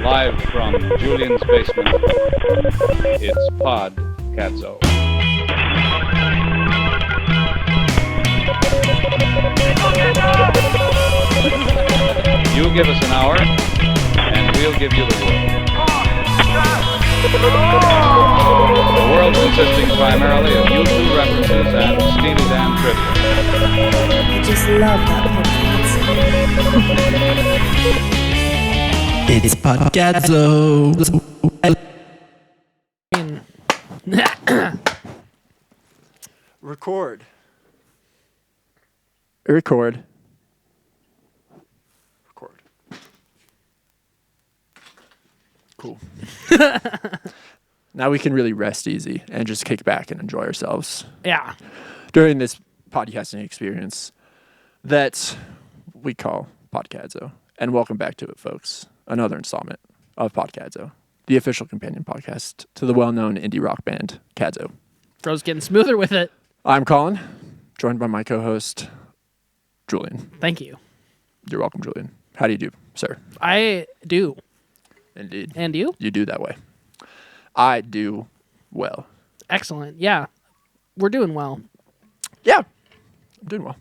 Live from Julian's basement, it's podcadzo. You give us an hour, and we'll give you the world. The world consisting primarily of YouTube references and Steely Dan trivia. I just love that podcast. It's podcadzo. Record. Record. Cool. Now we can really rest easy and just kick back and enjoy ourselves Yeah. during this podcasting experience that we call podcadzo. And welcome back to it, folks. Another installment of podcadzo, the official companion podcast to the well-known indie rock band Cadzo. Bro's getting smoother with it. I'm Colin, joined by my co-host, Julian. Thank you. You're welcome, Julian. How do you do, sir? I do. Indeed. And you? You do that way. I do well. Excellent. Yeah. We're doing well. Yeah, I'm doing well.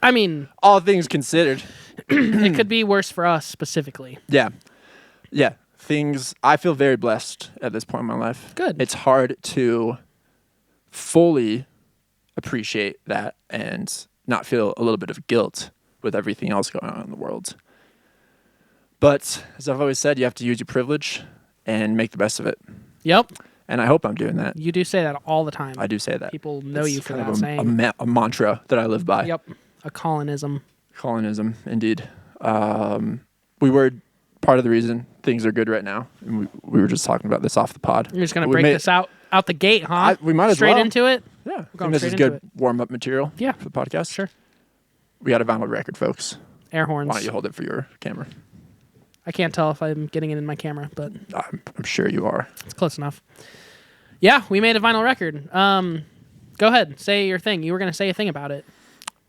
I mean, All things considered. it could be worse for us specifically. Yeah. I feel very blessed at this point in my life. Good. It's hard to fully appreciate that and not feel a little bit of guilt with everything else going on in the world. But as I've always said, you have to use your privilege and make the best of it. Yep. And I hope I'm doing that. You do say that all the time. I do say that. People know It's you for kind that of saying. a mantra that I live by. Yep. A Colonism. Colonism, indeed. We were part of the reason things are good right now. And we were just talking about this off the pod. You're just going to break this out the gate, huh? We might as Straight well. into it? Yeah, I going think this is straight into good warm-up material Yeah. for the podcast. Sure. We got a vinyl record, folks. Air horns. Why don't you hold it for your camera? I can't tell if I'm getting it in my camera, but I'm sure you are. it's close enough. Yeah, we made a vinyl record. Go ahead. Say your thing. You were going to say a thing about it.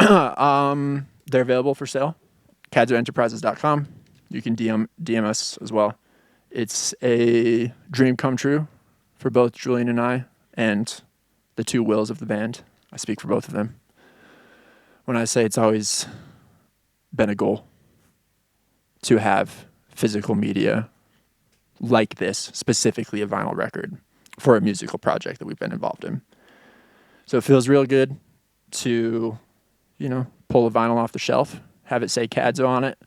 They're available for sale. CadzoEnterprises.com. You can DM us as well. It's a dream come true for both Julian and I and the two wills of the band. I speak for both of them. When I say it's always been a goal to have physical media like this, specifically a vinyl record, for a musical project that we've been involved in. So it feels real good to, pull a vinyl off the shelf, have it say Cadzo on it,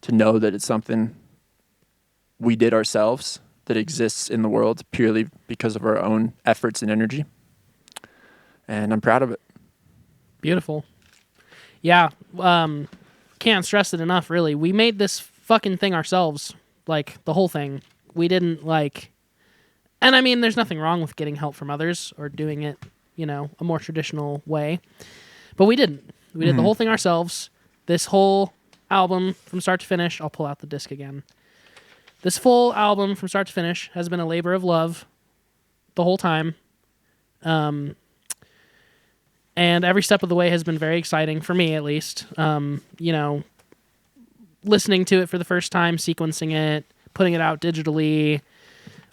to know that it's something we did ourselves that exists in the world purely because of our own efforts and energy. And I'm proud of it. Beautiful. Yeah. Can't stress it enough, really. We made this fucking thing ourselves. Like, the whole thing. We didn't, and I mean, there's nothing wrong with getting help from others or doing it, a more traditional way. But we didn't. We did the whole thing ourselves. This whole album from start to finish, I'll pull out the disc again. This full album from start to finish has been a labor of love the whole time. And every step of the way has been very exciting, for me at least. Listening to it for the first time, sequencing it, putting it out digitally,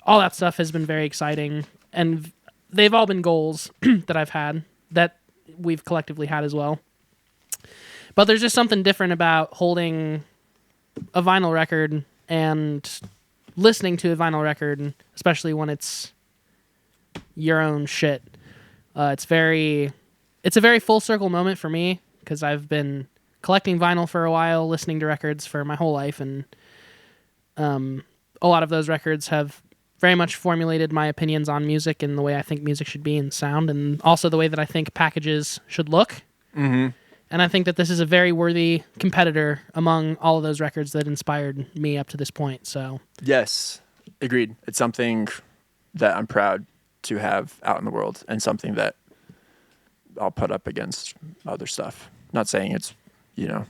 all that stuff has been very exciting. And they've all been goals that I've had, that we've collectively had as well. But there's just something different about holding a vinyl record and listening to a vinyl record, especially when it's your own shit. It's a very full circle moment for me because I've been collecting vinyl for a while, listening to records for my whole life, and a lot of those records have very much formulated my opinions on music and the way I think music should be and sound, and also the way that I think packages should look. Mm-hmm. And I think that this is a very worthy competitor among all of those records that inspired me up to this point. So Yes, agreed. It's something that I'm proud to have out in the world and something that I'll put up against other stuff. Not saying it's, we didn't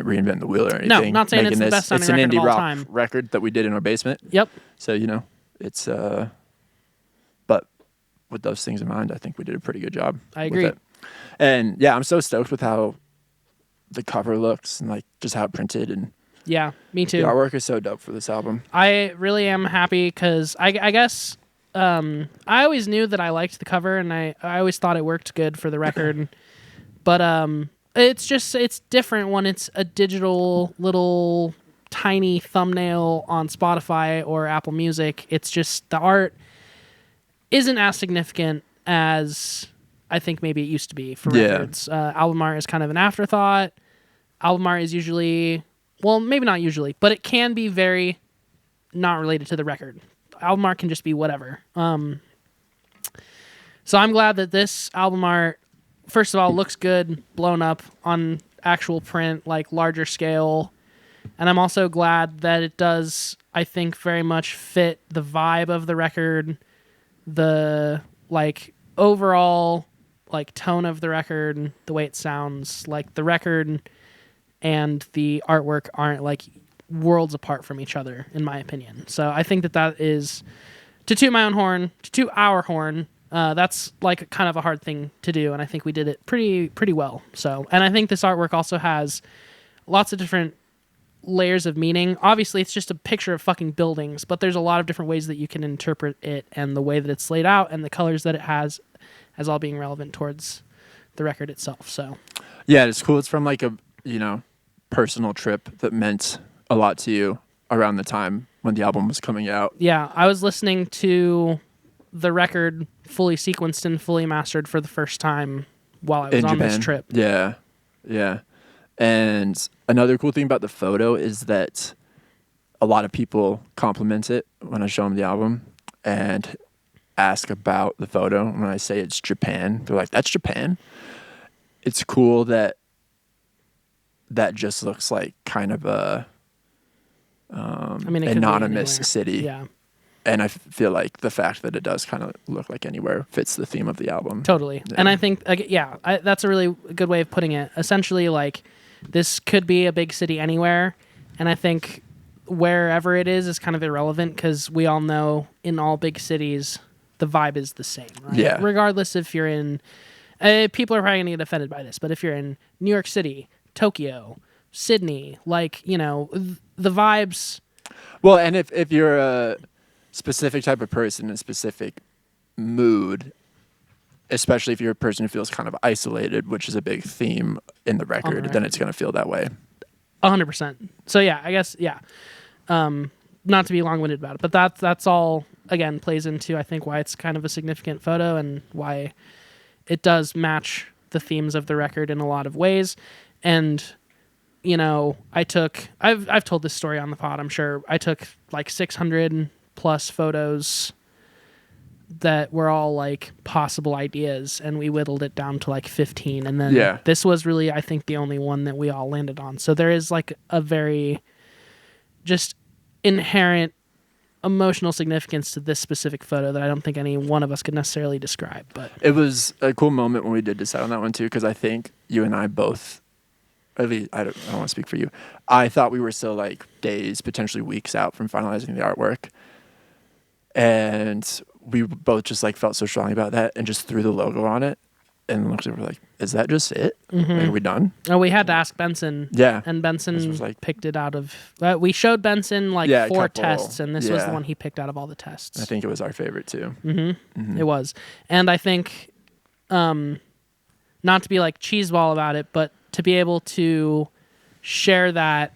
reinvent the wheel or anything. No, not saying it's the best sounding record It's an of indie all rock time. record that we did in our basement. Yep. So, it's, but with those things in mind, I think we did a pretty good job. I agree. With it. And yeah, I'm so stoked with how the cover looks and just how it printed, and Yeah, me The too. artwork is so dope for this album. I really am happy because I guess I always knew that I liked the cover, and I always thought it worked good for the record. But it's different when it's a digital little tiny thumbnail on Spotify or Apple Music. It's just the art isn't as significant as I think maybe it used to be for records. Album art is kind of an afterthought. Album art is usually, well, maybe not usually, but it can be very not related to the record. Album art can just be whatever. So I'm glad that this album art, first of all, looks good, blown up on actual print, like larger scale. And I'm also glad that it does, I think, very much fit the vibe of the record, the like overall like tone of the record, the way it sounds. Like the record and the artwork aren't like worlds apart from each other, in my opinion. So I think that is, to toot my own horn, to toot our horn, that's like kind of a hard thing to do, and I think we did it pretty well. So, and I think this artwork also has lots of different layers of meaning. Obviously, it's just a picture of fucking buildings, but there's a lot of different ways that you can interpret it, and the way that it's laid out and the colors that it has as all being relevant towards the record itself. So, yeah, it's cool. It's from like a personal trip that meant a lot to you around the time when the album was coming out. Yeah, I was listening to the record fully sequenced and fully mastered for the first time while I was on this trip. Yeah. And another cool thing about the photo is that a lot of people compliment it when I show them the album and ask about the photo. When I say it's Japan, they're like, "That's Japan?" It's cool that just looks like kind of a anonymous city. Yeah. And I feel like the fact that it does kind of look like anywhere fits the theme of the album. Totally. Yeah. And I think, that's a really good way of putting it. Essentially, like, this could be a big city anywhere. And I think wherever it is kind of irrelevant because we all know in all big cities, the vibe is the same. Right? Yeah. Regardless if you're in, people are probably going to get offended by this, but if you're in New York City, Tokyo, Sydney, like, the vibes. Well, and if you're a specific type of person in a specific mood, especially if you're a person who feels kind of isolated, which is a big theme in the record, then it's going to feel that way. 100%. So yeah, I guess, yeah. Not to be long-winded about it, but that's all, again, plays into, I think, why it's kind of a significant photo and why it does match the themes of the record in a lot of ways. And I've told this story on the pod, I'm sure. I took like 600 plus photos that were all like possible ideas, and we whittled it down to like 15. And then this was really, I think, the only one that we all landed on. So there is like a very just inherent emotional significance to this specific photo that I don't think any one of us could necessarily describe. But it was a cool moment when we did decide on that one too, because I think you and I both, at least I don't want to speak for you, I thought we were still like days, potentially weeks out from finalizing the artwork. And we both just like felt so strongly about that and just threw the logo on it and looked at it, we're like, is that just it? Mm-hmm. Like, are we done? Oh, we had to ask Benson. Yeah. And Benson was like, picked it out of, we showed Benson like 4 tests, and this was the one he picked out of all the tests. I think it was our favorite too. Mm-hmm. Mm-hmm. It was. And I think, not to be like cheeseball about it, but to be able to share that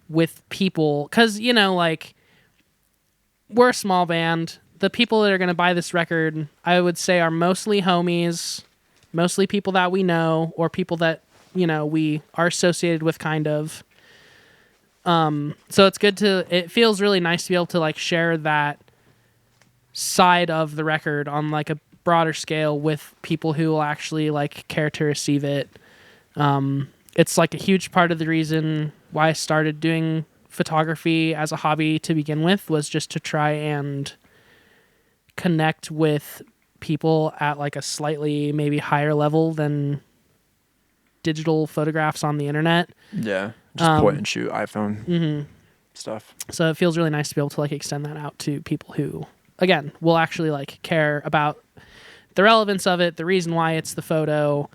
with people, because, like, we're a small band. The people that are going to buy this record, I would say, are mostly homies, mostly people that we know, or people that, we are associated with, kind of. So it feels really nice to be able to like share that side of the record on like a broader scale with people who will actually like care to receive it. It's like a huge part of the reason why I started doing photography as a hobby to begin with, was just to try and connect with people at like a slightly maybe higher level than digital photographs on the internet. Yeah. Just point and shoot iPhone stuff. So it feels really nice to be able to like extend that out to people who, again, will actually like care about the relevance of it, the reason why it's the photo,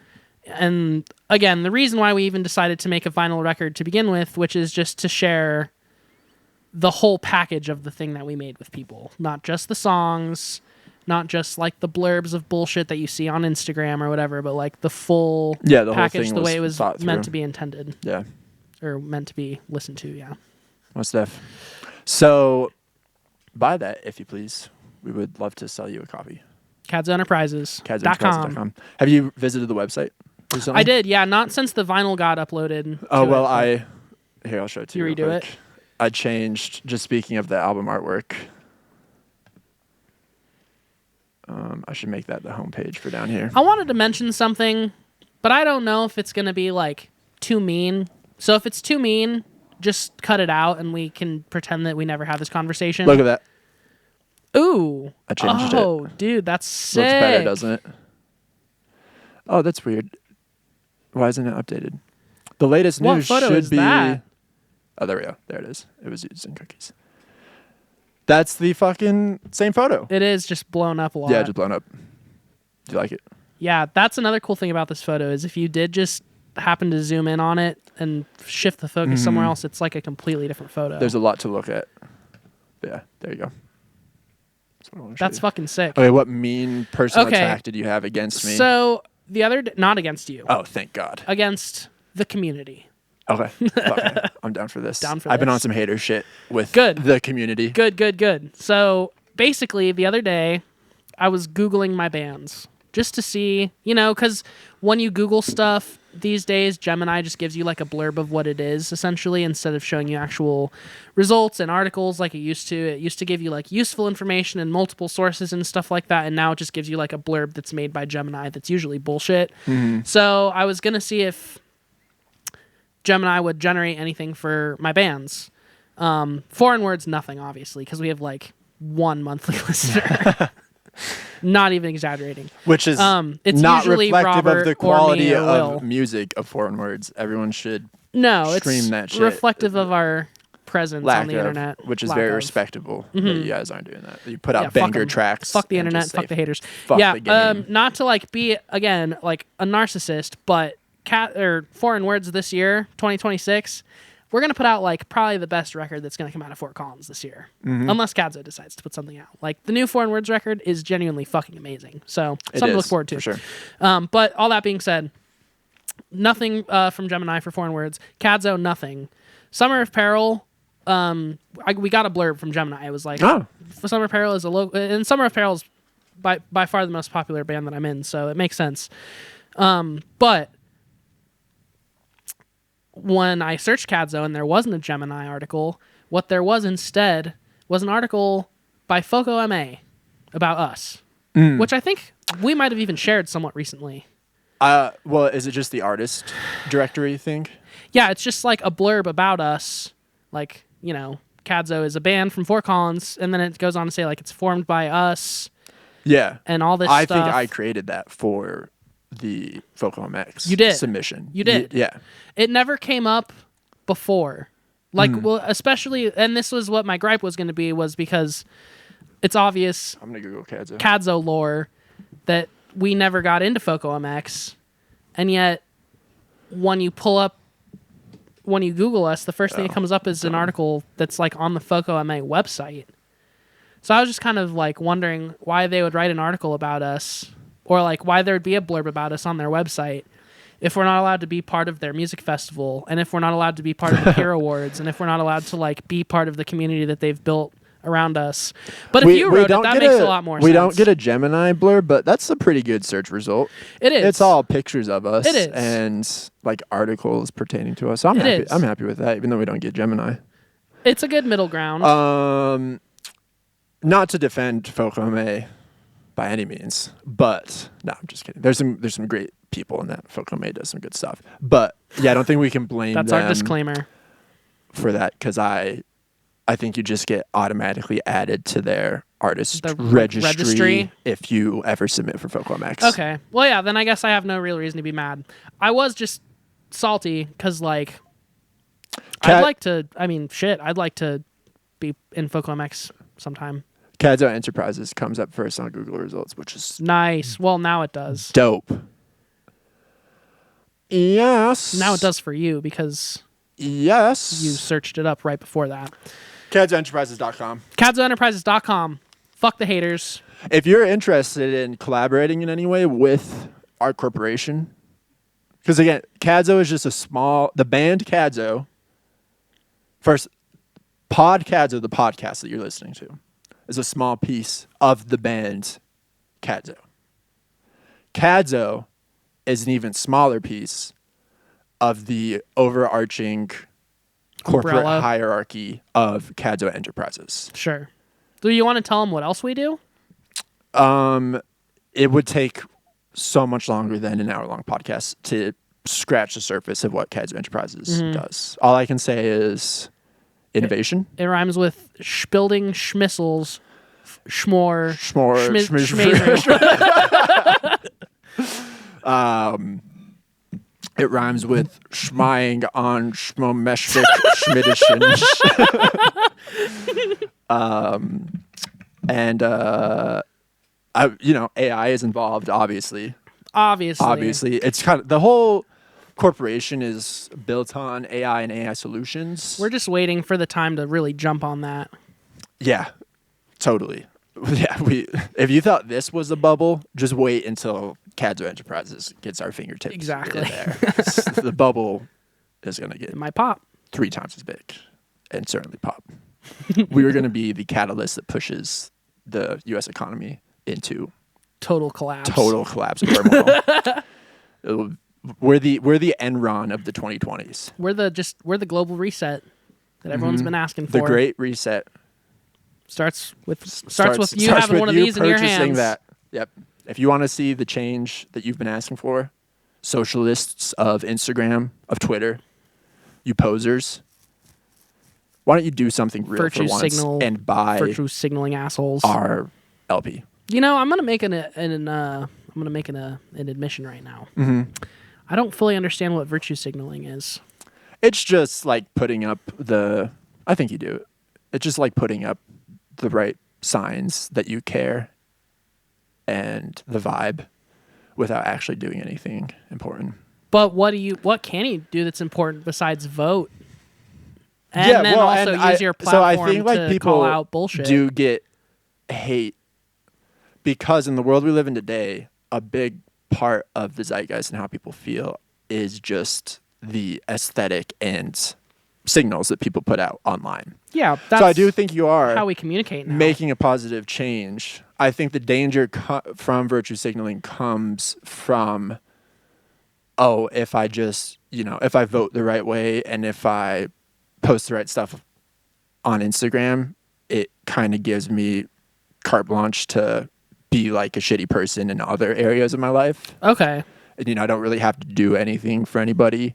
And again, the reason why we even decided to make a vinyl record to begin with, which is just to share the whole package of the thing that we made with people, not just the songs, not just like the blurbs of bullshit that you see on Instagram or whatever, but like the full the whole package, thing the way it was was thought meant through. to be intended. Yeah. Or meant to be listened to, yeah. Most def. So, buy that, if you please. We would love to sell you a copy. CadzOenterprises.com. Have you visited the website recently? I did, yeah. Not since the vinyl got uploaded. Oh, to well, it, Here, I'll show it to You you. redo real it? quick. I changed, just speaking of the album artwork. I should make that the homepage for down here. I wanted to mention something, but I don't know if it's going to be like too mean. So if it's too mean, just cut it out and we can pretend that we never had this conversation. Look at that. Ooh. I changed it. Oh, dude, that's sick. Looks better, doesn't it? Oh, that's weird. Why isn't it updated? The latest What news photo should is be. that? Oh, there we go. There it is. It was used in cookies. That's the fucking same photo. It is just blown up a lot. Yeah, just blown up. Do you like it? Yeah, that's another cool thing about this photo is if you did just happen to zoom in on it and shift the focus somewhere else, it's like a completely different photo. There's a lot to look at. Yeah, there you go. That's what I wanna show That's you. fucking sick. Okay, what mean personal Okay. attack did you have against me? So the other not against you. Oh, thank God. Against the community. Okay. Okay. I'm down for this. Down for I've been this. on some hater shit with Good. the community. Good. So basically, the other day, I was Googling my bands just to see, because when you Google stuff these days, Gemini just gives you like a blurb of what it is, essentially, instead of showing you actual results and articles like it used to. It used to give you like useful information and multiple sources and stuff like that, and now it just gives you like a blurb that's made by Gemini that's usually bullshit. So I was going to see if Gemini would generate anything for my bands. Foreign words, nothing, obviously, because we have like one monthly listener. Not even exaggerating. Which is it's not usually reflective Robert of the or quality me or of Will. music of foreign words. Everyone should No, stream it's that shit. reflective of our presence lack on the of, internet. which is Lack very of. respectable that you guys aren't doing that. You put out Yeah, fuck banger 'em. tracks. Fuck the and internet. just Fuck say, the haters. Fuck yeah, the game. not to like be again like a narcissist, but foreign words this year, 2026. We're gonna put out like probably the best record that's gonna come out of Fort Collins this year, unless Kadzo decides to put something out. Like the new Foreign Words record is genuinely fucking amazing, so It something to is, look forward to. for sure. But all that being said, nothing from Gemini for Foreign Words. Kadzo, nothing. Summer of Peril. We got a blurb from Gemini. It was like, Oh. Summer of Peril is a local, and Summer of Peril is by far the most popular band that I'm in, so it makes sense. But when I searched Kadzo and there wasn't a Gemini article, what there was instead was an article by Foco MA about us, which I think we might have even shared somewhat recently. Well, is it just the artist directory thing? Yeah, it's just like a blurb about us, like, Kadzo is a band from Fort Collins, and then it goes on to say like it's formed by us Yeah. and all this I stuff. think I created that for the Focal MX You did. submission. You did. Yeah. It never came up before. Like, well, especially, and this was what my gripe was going to be, was because it's obvious I'm going to Google Kadzo. Kadzo lore that we never got into Foco MX, and yet when you Google us, the first thing that comes up is an article that's like on the Foco MA website. So I was just kind of like wondering why they would write an article about us, or like why there would be a blurb about us on their website if we're not allowed to be part of their music festival, and if we're not allowed to be part of the Peer Awards, and if we're not allowed to like be part of the community that they've built around us. But if you wrote it, that makes a lot more sense. We don't get a Gemini blurb, but that's a pretty good search result. It is. It's all pictures of us. It is. And like articles pertaining to us. So I'm It happy. is. I'm happy with that, even though we don't get Gemini. It's a good middle ground. Not to defend Focome by any means, but no, I'm just kidding. There's some great people in that. Focome does some good stuff, but yeah, I don't think we can blame That's them our disclaimer. for that, because I think you just get automatically added to their artist The registry if you ever submit for FocoMX. Okay. Well, yeah, then I guess I have no real reason to be mad. I was just salty because, like, I'd like to be in FocoMX sometime. Podcadzo Enterprises comes up first on Google results, which is Nice. Well, now it does. dope. Yes. Now it does for you because Yes. you searched it up right before that. CadsOenterprises.com. CadsOenterprises.com. Fuck the haters. If you're interested in collaborating in any way with our corporation, because again, Cadzo is just the band Cadzo, first, podcadzo, the podcast that you're listening to, is a small piece of the band Cadzo. Cadzo is an even smaller piece of the overarching corporate Umbrella. hierarchy of Cadzo Enterprises. Sure. Do you want to tell them what else we do? It would take so much longer than an hour-long podcast to scratch the surface of what Cadzo Enterprises does. All I can say is innovation. It rhymes with building schmissels, schmore, It rhymes with schmying on schmomeshvik schmidischen. AI is involved, obviously. Obviously. It's kind of the whole corporation is built on AI and AI solutions. We're just waiting for the time to really jump on that. Yeah, totally. Yeah, if you thought this was a bubble, just wait until Cadzo Enterprises gets our fingertips Exactly. in there. The bubble is going to get It might pop. 3 times as big and certainly pop. We are going to be the catalyst that pushes the U.S. economy into Total collapse. total collapse and turmoil. We're the Enron of the 2020s. We're the global reset that everyone's been asking for. The Great Reset. Starts with you having with one of you these in your purchasing hands. That. Yep. If you want to see the change that you've been asking for, socialists of Instagram, of Twitter, you posers, why don't you do something real Virtue for once signal, and buy virtue signaling assholes. our LP? You know, I'm gonna make an admission right now. Mm-hmm. I don't fully understand what virtue signaling is. It's just like putting up I think you do. It's just like putting up the right signs that you care and the vibe without actually doing anything important. But what can you do that's important besides vote? And then also use your platform so I think like to people call out bullshit. do get hate because in the world we live in today, a big part of the zeitgeist and how people feel is just the aesthetic and signals that people put out online. Yeah, that's So I do think you are how we communicate now. making a positive change. I think the danger from virtue signaling comes from, if I just, if I vote the right way and if I post the right stuff on Instagram, it kind of gives me carte blanche to be like a shitty person in other areas of my life. Okay. And, I don't really have to do anything for anybody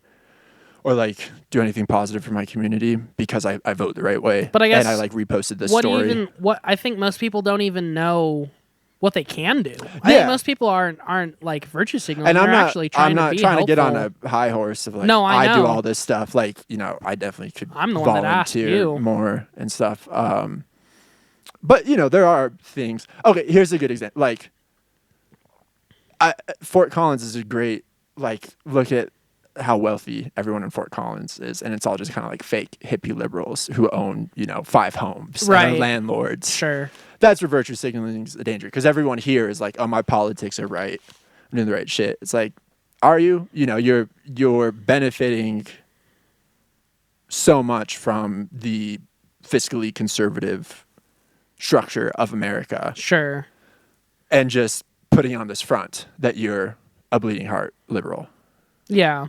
or like do anything positive for my community because I vote the right way. But I guess and I like reposted this what story. I think most people don't even know what they can do. I think most people aren't like virtue signaling. And They're actually trying I'm not to be trying to get on helpful. a high horse of like, No, I do know. all this stuff. Like, I definitely could I'm the one that asked volunteer you. more and stuff. But, there are things. Okay, here's a good example. Like, Fort Collins is a great, like, look at how wealthy everyone in Fort Collins is. And it's all just kind of like fake hippie liberals who own, 5 homes. And Right. are landlords. Sure. That's where virtue signaling is a danger because everyone here is like, oh, my politics are right. I'm doing the right shit. It's like, are you? You're benefiting so much from the fiscally conservative structure of America Sure. and just putting on this front that you're a bleeding heart liberal. Yeah.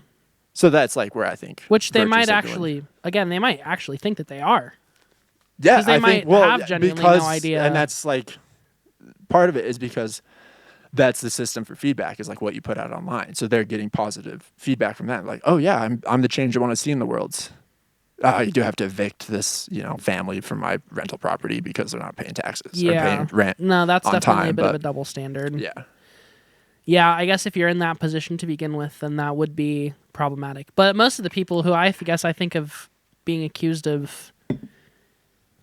So that's like where I think. Which they virtue might signaling- they might actually think that they are. Yeah, 'Cause they I might think, well, have genuinely because, no idea. And that's like part of it is because that's the system for feedback is like what you put out online. So they're getting positive feedback from that. Like, oh yeah, I'm the change I want to see in the world. You do have to evict this, family from my rental property because they're not paying taxes or Yeah. paying rent. No, that's on definitely time, a bit of but- a double standard. Yeah. Yeah, I guess if you're in that position to begin with, then that would be problematic. But most of the people who I think of being accused of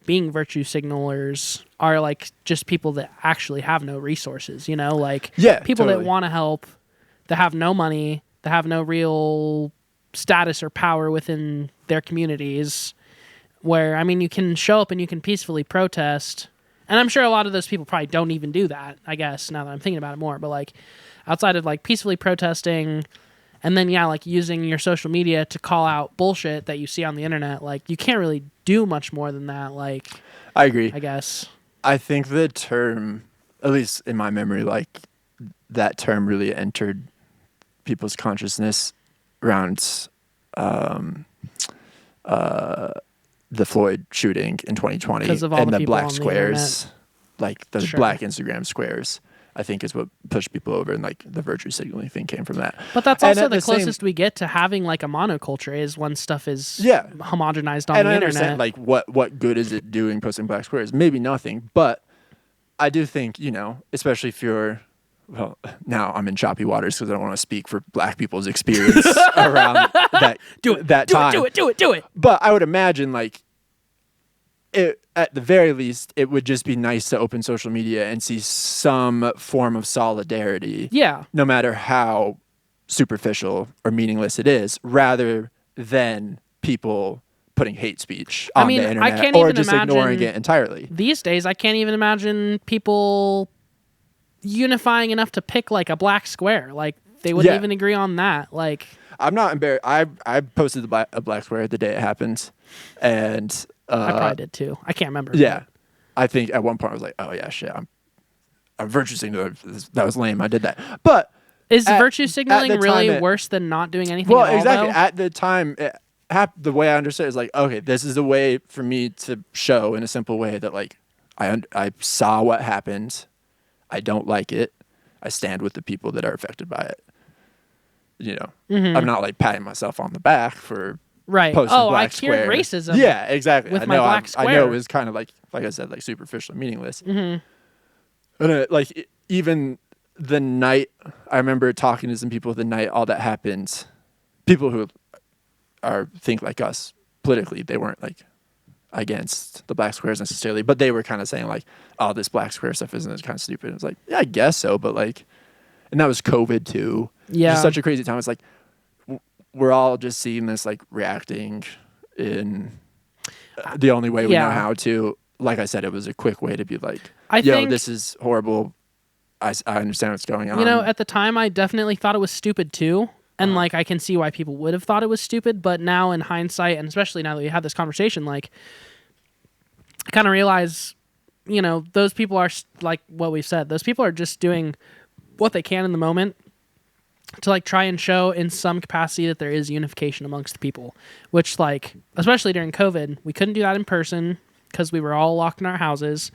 being virtue signalers are like just people that actually have no resources, like Yeah, people totally. that want to help, that have no money, that have no real status or power within their communities, where, I mean, you can show up and you can peacefully protest. And I'm sure a lot of those people probably don't even do that, I guess, now that I'm thinking about it more. But, like, outside of, like, peacefully protesting and then, yeah, like, using your social media to call out bullshit that you see on the internet, like, you can't really do much more than that, like, I agree. I guess. I think the term, at least in my memory, like, that term really entered people's consciousness around the Floyd shooting in 2020 'Cause of all and the the people black on the squares, like the Sure. black Instagram squares, I think is what pushed people over, and like the virtue signaling thing came from that. But that's And also at the same- closest we get to having, like, a monoculture is when stuff is Yeah. homogenized on And the I internet. understand, like, what good is it doing posting black squares? Maybe nothing, but I do think, you know, especially if you're, well, now I'm in choppy waters because I don't want to speak for black people's experience around that that time. Do it. But I would imagine, like, it, at the very least, it would just be nice to open social media and see some form of solidarity. Yeah. No matter how superficial or meaningless it is, rather than people putting hate speech on mean, the I internet can't or even just ignoring imagine- it entirely. These days, I can't even imagine people unifying enough to pick, like, a black square. Like, they wouldn't Yeah. even agree on that. Like, I'm not embarrassed. I posted a black square the day it happened, and I probably did too. I can't remember. yeah, I think at one point I was like, oh yeah, shit, I'm virtue signaling. That was lame. I did that, but Is at- virtue at signaling the really time it- worse than not doing anything well, at all, exactly. though? At the time, the way I understood it is like, okay, this is a way for me to show in a simple way that, like, I saw what happened. I don't like it. I stand with the people that are affected by it. You know, I'm not like patting myself on the back for Right. posting Oh, I black cured square. racism. Yeah, exactly. with I my know. black I know square. it was kind of like I said, like superficial, meaningless. And even the night, I remember talking to some people the night all that happened. People who think like us politically, they weren't like against the black squares necessarily, but they were kind of saying like, "Oh, this black square stuff isn't kind of stupid." It was like, yeah, I guess so, but like, and that was COVID too. Yeah. Just such a crazy time. It's like we're all just seeing this, like, reacting in the only way we know Yeah. how to. Like I said, it was a quick way to be like, I yo, think- this is horrible. I understand what's going on. You know, at the time, I definitely thought it was stupid too. And, like, I can see why people would have thought it was stupid. But now, in hindsight, and especially now that we had this conversation, like, I kind of realize, you know, those people are, like what we've said, those people are just doing what they can in the moment to, like, try and show in some capacity that there is unification amongst people. Which, like, especially during COVID, we couldn't do that in person because we were all locked in our houses.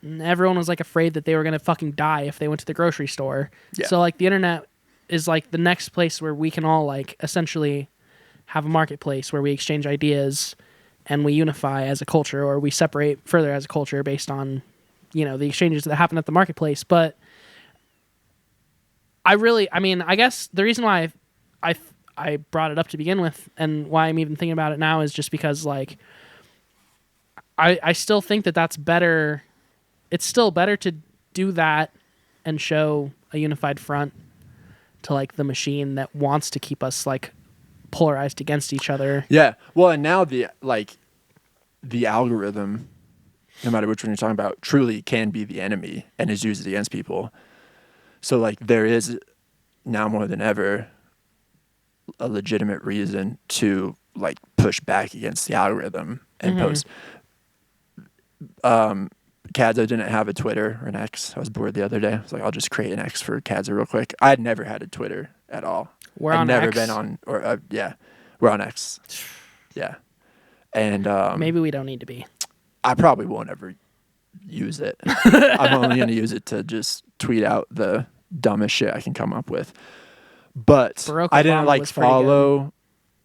And everyone was, like, afraid that they were going to fucking die if they went to the grocery store. Yeah. So, like, the internet is, like, the next place where we can all, like, essentially have a marketplace where we exchange ideas and we unify as a culture, or we separate further as a culture based on, you know, the exchanges that happen at the marketplace. But I guess the reason why I brought it up to begin with, and why I'm even thinking about it now, is just because, like, I still think that that's better. It's still better to do that and show a unified front to, like, the machine that wants to keep us, like, polarized against each other. yeah. Well, and now the algorithm, no matter which one you're talking about, truly can be the enemy and is used against people. So, like, there is now more than ever a legitimate reason to, like, push back against the algorithm and post. Kadzo didn't have a Twitter or an X. I was bored the other day. I was like, I'll just create an X for Kadzo real quick. I had never had a Twitter at all. We're I'd on never X? been on, or yeah, we're on X. Yeah, and Maybe we don't need to be. I probably won't ever use it. I'm only going to use it to just tweet out the dumbest shit I can come up with. But Barack I didn't Obama like was pretty follow.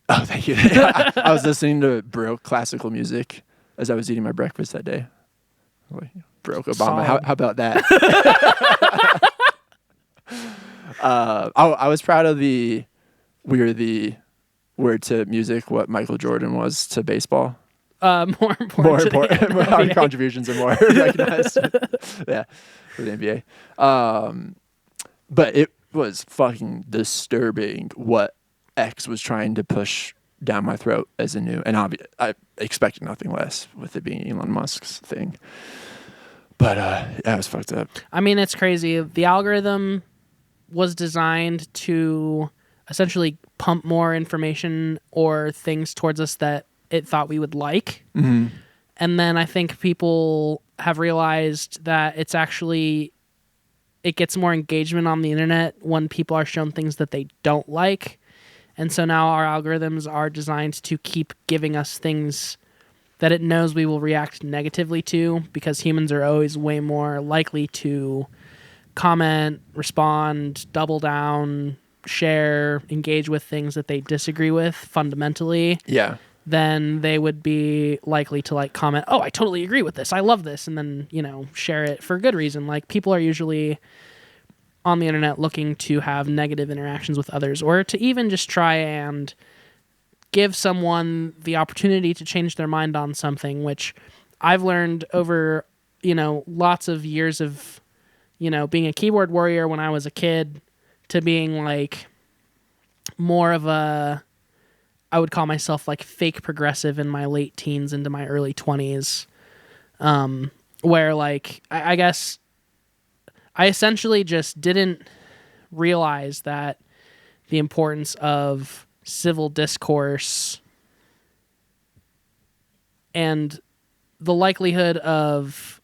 Oh, thank you. I was listening to Baroque classical music as I was eating my breakfast that day. Like, Barack Obama. How Solid. about that? I was proud of we were the word to music what Michael Jordan was to baseball. More important. More to the important. Our NBA. contributions are more recognized. Yeah, for the NBA. But was fucking disturbing what X was trying to push down my throat as a new, and I expected nothing less with it being Elon Musk's thing. But that was fucked up. I mean, it's crazy. The algorithm was designed to essentially pump more information or things towards us that it thought we would like. Mm-hmm. And then I think people have realized that it's actually, it gets more engagement on the internet when people are shown things that they don't like. And so now our algorithms are designed to keep giving us things that it knows we will react negatively to, because humans are always way more likely to comment, respond, double down, share, engage with things that they disagree with fundamentally. Yeah. Then they would be likely to like comment, "Oh, I totally agree with this. I love this." And then, share it for good reason. Like, people are usually on the internet looking to have negative interactions with others, or to even just try and give someone the opportunity to change their mind on something, which I've learned over, lots of years of, being a keyboard warrior when I was a kid, to being like more of a, I would call myself like fake progressive in my late teens into my early 20s, where like, I guess I essentially just didn't realize that the importance of civil discourse and the likelihood of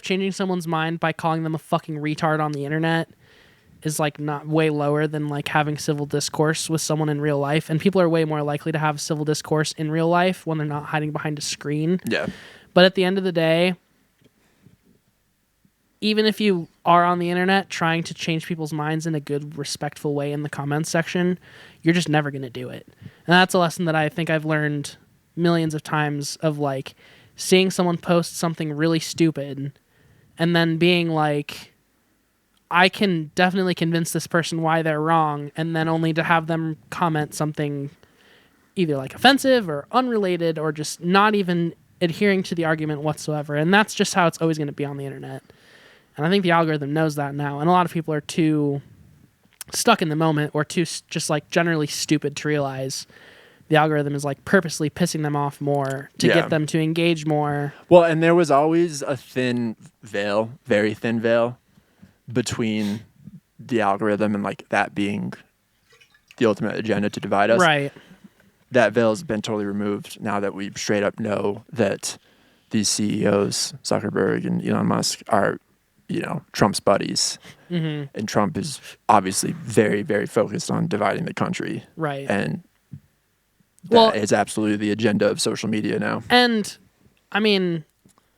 changing someone's mind by calling them a fucking retard on the internet is like not way lower than like having civil discourse with someone in real life. And people are way more likely to have civil discourse in real life when they're not hiding behind a screen. Yeah. But at the end of the day, even if you are on the internet trying to change people's minds in a good, respectful way in the comments section, you're just never going to do it. And that's a lesson that I think I've learned millions of times, of like seeing someone post something really stupid and then being like, I can definitely convince this person why they're wrong, and then only to have them comment something either like offensive or unrelated or just not even adhering to the argument whatsoever. And that's just how it's always going to be on the internet. And I think the algorithm knows that now. And a lot of people are too stuck in the moment, or too just like generally stupid to realize the algorithm is like purposely pissing them off more to get them to engage more. Well, and there was always a thin veil, very thin veil, between the algorithm and like that being the ultimate agenda to divide us. Right. That veil has been totally removed now that we straight up know that these CEOs, Zuckerberg and Elon Musk, are, Trump's buddies. Mm-hmm. And Trump is obviously very, very focused on dividing the country. Right. And that is absolutely the agenda of social media now. And, I mean,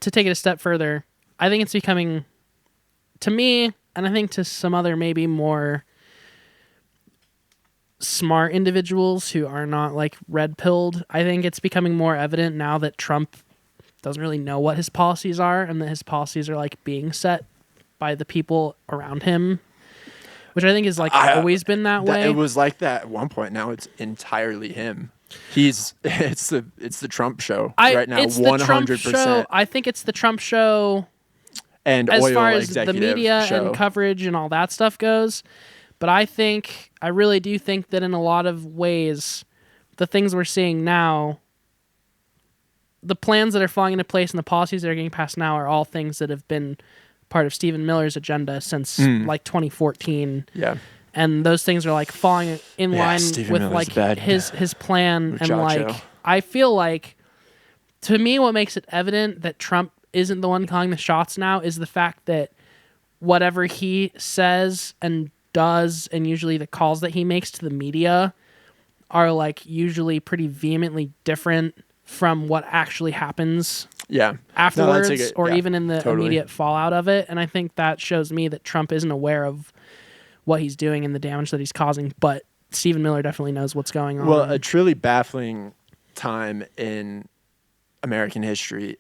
to take it a step further, I think it's becoming, to me, and I think to some other maybe more smart individuals who are not like red-pilled, I think it's becoming more evident now that Trump doesn't really know what his policies are, and that his policies are like being set by the people around him, which I think is like always been that way. It was like that at one point. Now it's entirely him. It's the Trump show right now. 100%. I think it's the Trump show, and as oil far as the executive media show. and coverage and all that stuff goes. But I really do think that in a lot of ways, the things we're seeing now, the plans that are falling into place and the policies that are getting passed now, are all things that have been part of Stephen Miller's agenda since like 2014. Yeah. And those things are like falling in line Stephen with Miller's like his plan. Muchacho. And like, I feel like, to me, what makes it evident that Trump isn't the one calling the shots now is the fact that whatever he says and does, and usually the calls that he makes to the media, are like usually pretty vehemently different from what actually happens afterwards, or even in the immediate fallout of it. And I think that shows me that Trump isn't aware of what he's doing and the damage that he's causing, but Stephen Miller definitely knows what's going on. Well, a truly baffling time in American history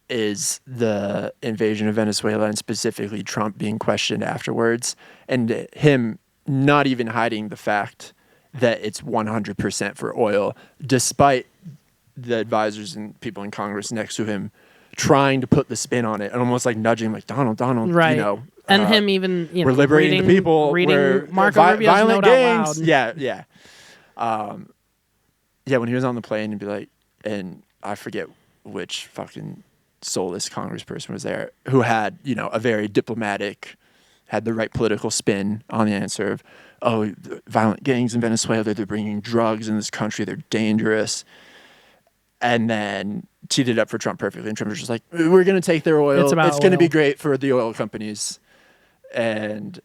is the invasion of Venezuela, and specifically Trump being questioned afterwards, and him not even hiding the fact that it's 100% for oil, despite the advisors and people in Congress next to him trying to put the spin on it and almost like nudging him, like Donald, Right. you know. And him even, we're liberating the people. Reading we're Marco Rubio's violent note out gangs. loud. Yeah. Yeah, when he was on the plane, he'd be like, and I forget which fucking soulless congressperson was there who had, you know, a very diplomatic, had the right political spin on the answer of, oh, the violent gangs in Venezuela, they're bringing drugs in this country, they're dangerous. And then teed it up for Trump perfectly. And Trump was just like, we're going to take their oil. It's about going to be oil. great for the oil companies. And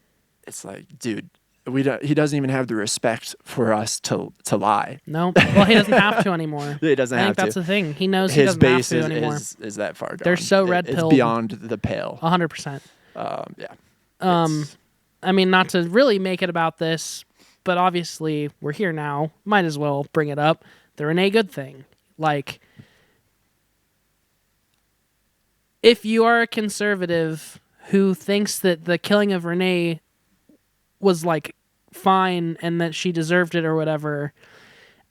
it's like, dude, he doesn't even have the respect for us to lie. No. Well, he doesn't have to anymore. He doesn't I have think to. that's the thing. He knows he His doesn't have base to anymore. is that far gone. They're so red-pilled. It's beyond the pale. 100%. Yeah. I mean, not to really make it about this, but obviously we're here now. Might as well bring it up. The Renee Good thing. Like, if you are a conservative who thinks that the killing of Renee was, like, fine and that she deserved it or whatever,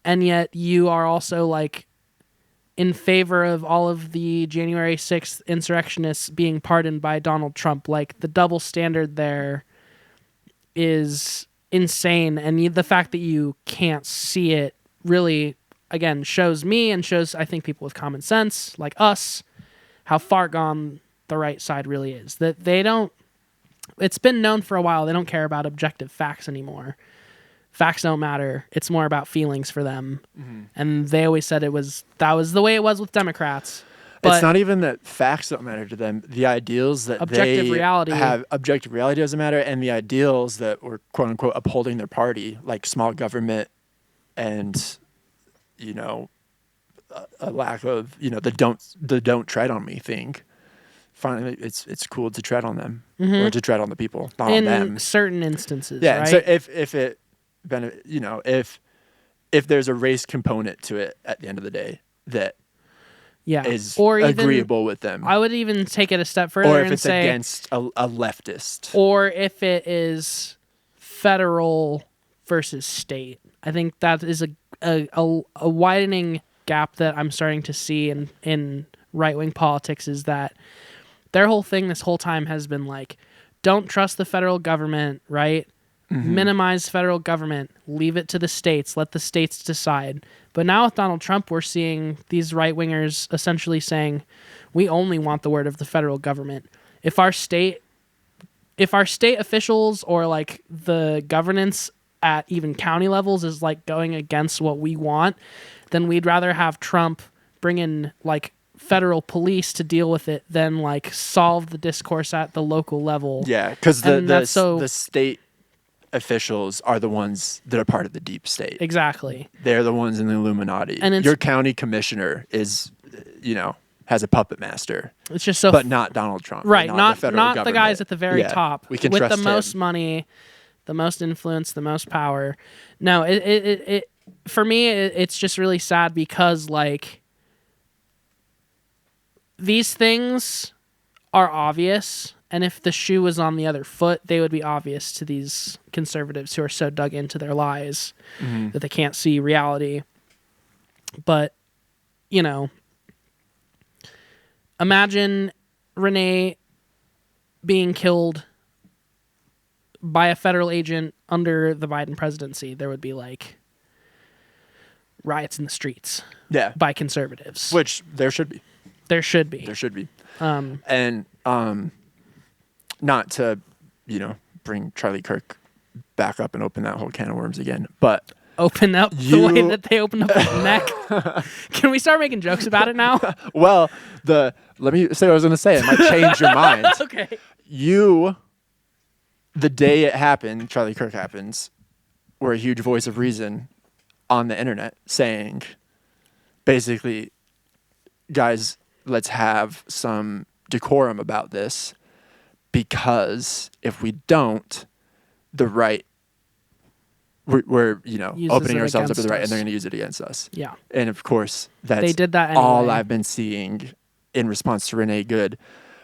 and yet you are also, like, in favor of all of the January 6th insurrectionists being pardoned by Donald Trump, like, the double standard there is insane. And the fact that you can't see it really, again, shows me and shows, I think, people with common sense, like us, how far gone the right side really is. That they don't, it's been known for a while, they don't care about objective facts anymore. Facts don't matter. It's more about feelings for them. Mm-hmm. And they always said that was the way it was with Democrats. But it's not even that facts don't matter to them. The ideals that objective reality doesn't matter, and the ideals that were quote unquote upholding their party, like small government and, you know, a lack of, you know, the don't tread on me thing. Finally, it's cool to tread on them or to tread on the people, not on them. In certain instances, yeah. right? So if there's a race component to it at the end of the day that is or even, agreeable with them, I would even take it a step further or if and it's say against a leftist, or if it is federal versus state. I think that is a widening gap that I'm starting to see in right-wing politics, is that their whole thing this whole time has been like, don't trust the federal government, right? Mm-hmm. Minimize federal government, leave it to the states, let the states decide. But now with Donald Trump, we're seeing these right-wingers essentially saying, we only want the word of the federal government. If our state officials or like the governance at even county levels is like going against what we want, then we'd rather have Trump bring in like federal police to deal with it than like solve the discourse at the local level. Yeah, because the state officials are the ones that are part of the deep state. Exactly. They're the ones in the Illuminati. And your county commissioner is, you know, has a puppet master. It's just so, but not Donald Trump, right? Not the federal government. The guys at the very top. We can with trust the most him. Money, the most influence, the most power. No, it for me, it's just really sad because like these things are obvious. And if the shoe was on the other foot, they would be obvious to these conservatives who are so dug into their lies that they can't see reality. But, you know, imagine Renee being killed by a federal agent under the Biden presidency. There would be like riots in the streets by conservatives. Which there should be. There should be. There should be. Not to, you know, bring Charlie Kirk back up and open that whole can of worms again, but open up the way that they opened up his neck. Can we start making jokes about it now? Well, let me say what I was going to say. It might change your mind. Okay. The day it happened, Charlie Kirk happens, were a huge voice of reason on the internet saying, basically, guys, let's have some decorum about this. Because if we don't, the right, we're you know, opening ourselves up to the right, and they're going to use it against us. Yeah. And of course, they did that anyway. All I've been seeing in response to Renee Good,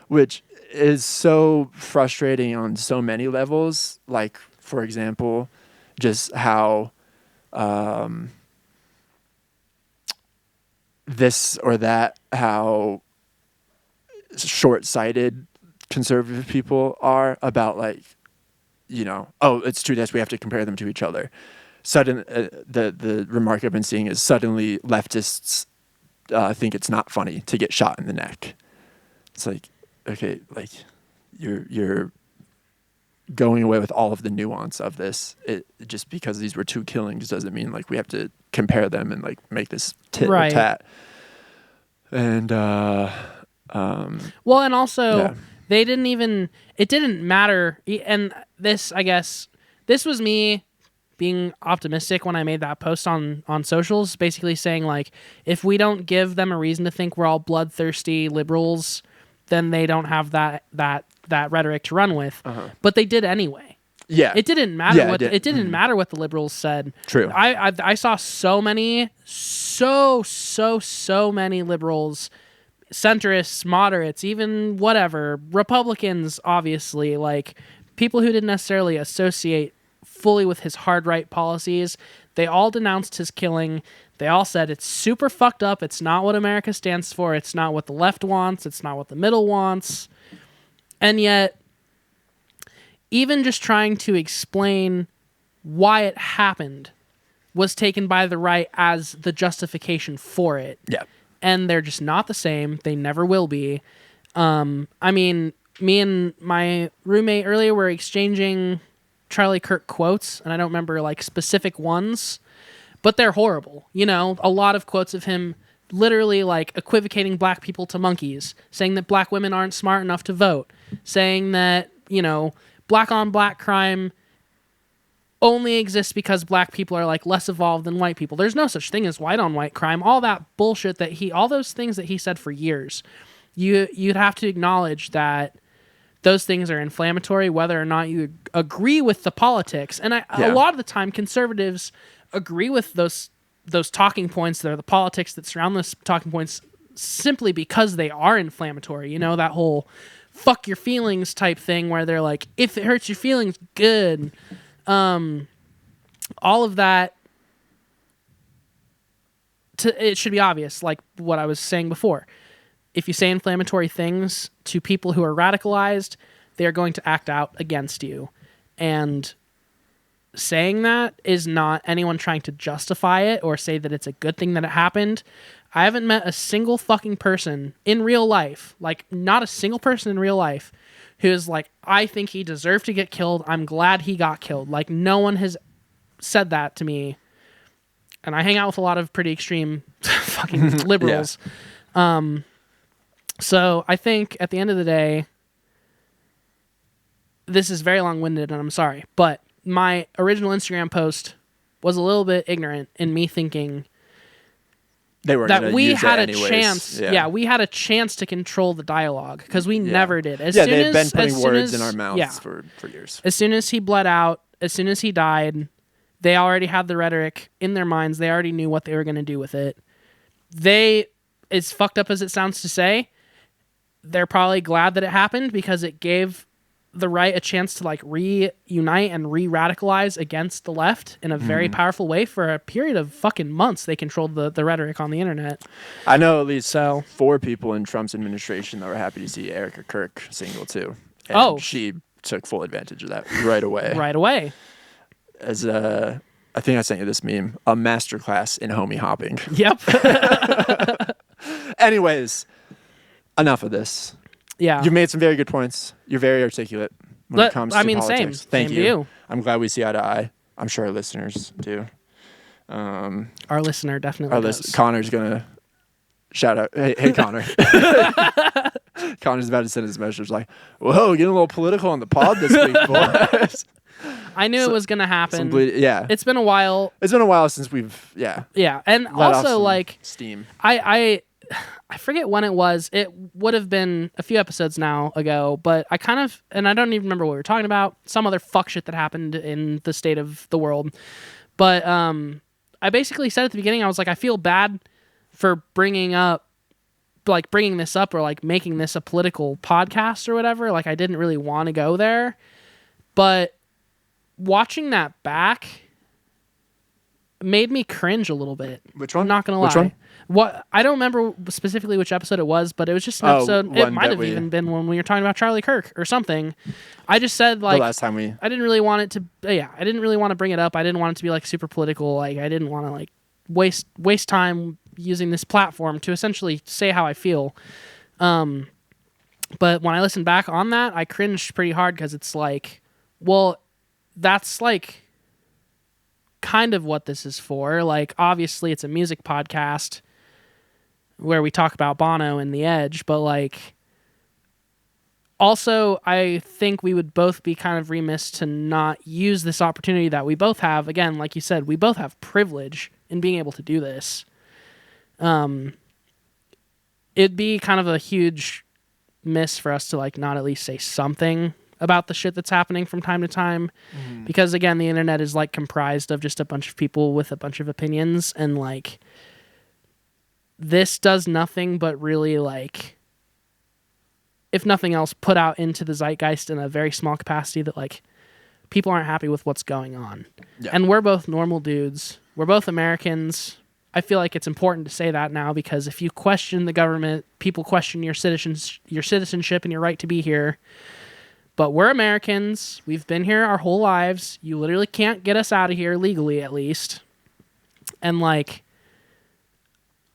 which is so frustrating on so many levels. Like, for example, just how this or that, how short-sighted conservative people are about like, oh, it's two deaths, we have to compare them to each other. The remark I've been seeing is suddenly leftists think it's not funny to get shot in the neck. It's like, okay, like you're going away with all of the nuance of this. Just because these were two killings doesn't mean like we have to compare them and like make this tit or tat. And well, and also they didn't even, it didn't matter. And this, I guess, this was me being optimistic when I made that post on socials, basically saying like, if we don't give them a reason to think we're all bloodthirsty liberals, then they don't have that rhetoric to run with. But they did anyway. Yeah, it didn't matter it didn't matter what the liberals said. True. I saw so many liberals, centrists, moderates, even whatever, Republicans, obviously, like people who didn't necessarily associate fully with his hard right policies. They all denounced his killing. They all said it's super fucked up. It's not what America stands for. It's not what the left wants. It's not what the middle wants. And yet, even just trying to explain why it happened was taken by the right as the justification for it. Yeah. And they're just not the same. They never will be. I mean, me and my roommate earlier were exchanging Charlie Kirk quotes, and I don't remember like specific ones, but they're horrible. A lot of quotes of him literally like equivocating black people to monkeys, saying that black women aren't smart enough to vote, saying that, black on black crime only exists because black people are like less evolved than white people. There's no such thing as white on white crime. All that bullshit all those things that he said for years, you'd have to acknowledge that those things are inflammatory, whether or not you agree with the politics. And a lot of the time, conservatives agree with those talking points that are the politics that surround those talking points simply because they are inflammatory. That whole fuck your feelings type thing where they're like, if it hurts your feelings, good. All of that, it should be obvious, like what I was saying before. If you say inflammatory things to people who are radicalized, they are going to act out against you. And saying that is not anyone trying to justify it or say that it's a good thing that it happened. I haven't met a single fucking person in real life, like not a single person in real life, who is like, I think he deserved to get killed. I'm glad he got killed. Like no one has said that to me. And I hang out with a lot of pretty extreme fucking liberals. So I think at the end of the day, this is very long-winded and I'm sorry, but my original Instagram post was a little bit ignorant in me thinking that we had a chance. Yeah, we had a chance to control the dialogue because we never did. They've been putting words in our mouths for years. As soon as he bled out, as soon as he died, they already had the rhetoric in their minds. They already knew what they were going to do with it. As fucked up as it sounds to say, they're probably glad that it happened because it gave the right a chance to like reunite and re-radicalize against the left in a very powerful way. For a period of fucking months, they controlled the rhetoric on the internet. I know at least 4 people in Trump's administration that were happy to see Erica Kirk single too. And she took full advantage of that right away. Right away. As I think I sent you this meme, a masterclass in homie hopping. Yep. Anyways, enough of this. Yeah. You've made some very good points. You're very articulate when it comes to politics. Thank you. I'm glad we see eye to eye. I'm sure our listeners do. Our listener definitely does. Connor's going to shout out. Hey Connor. Connor's about to send his message like, whoa, getting a little political on the pod this week, boys. I knew it was going to happen. It's been a while. It's been a while since we've, Yeah, and also like steam. I forget when it was. It would have been a few episodes now ago, but I kind of, and I don't even remember what we were talking about. Some other fuck shit that happened in the state of the world. But I basically said at the beginning, I was like, I feel bad for bringing this up or like making this a political podcast or whatever. Like I didn't really want to go there. But watching that back made me cringe a little bit. Which one? I'm not gonna lie. Which one? What I don't remember specifically which episode it was, but it was just an Oh, episode. It one might that have we- even been when we were talking about Charlie Kirk or something. I just said The like last time we... I didn't really want it to. Yeah, I didn't really want to bring it up. I didn't want it to be like super political. Like I didn't want to like waste time using this platform to essentially say how I feel. But when I listen back on that, I cringed pretty hard because it's like, well, that's like kind of what this is for. Like, obviously, it's a music podcast where we talk about Bono and The Edge, but like, also, I think we would both be kind of remiss to not use this opportunity that we both have. Again, like you said, we both have privilege in being able to do this. It'd be kind of a huge miss for us to like not at least say something about the shit that's happening from time to time, because again, the internet is like comprised of just a bunch of people with a bunch of opinions, and like this does nothing but really like, if nothing else, put out into the zeitgeist in a very small capacity that like people aren't happy with what's going on. Yeah. And we're both normal dudes. We're both Americans. I feel like it's important to say that now, because if you question the government, people question your citizenship and your right to be here. But we're Americans. We've been here our whole lives. You literally can't get us out of here legally, at least. And like,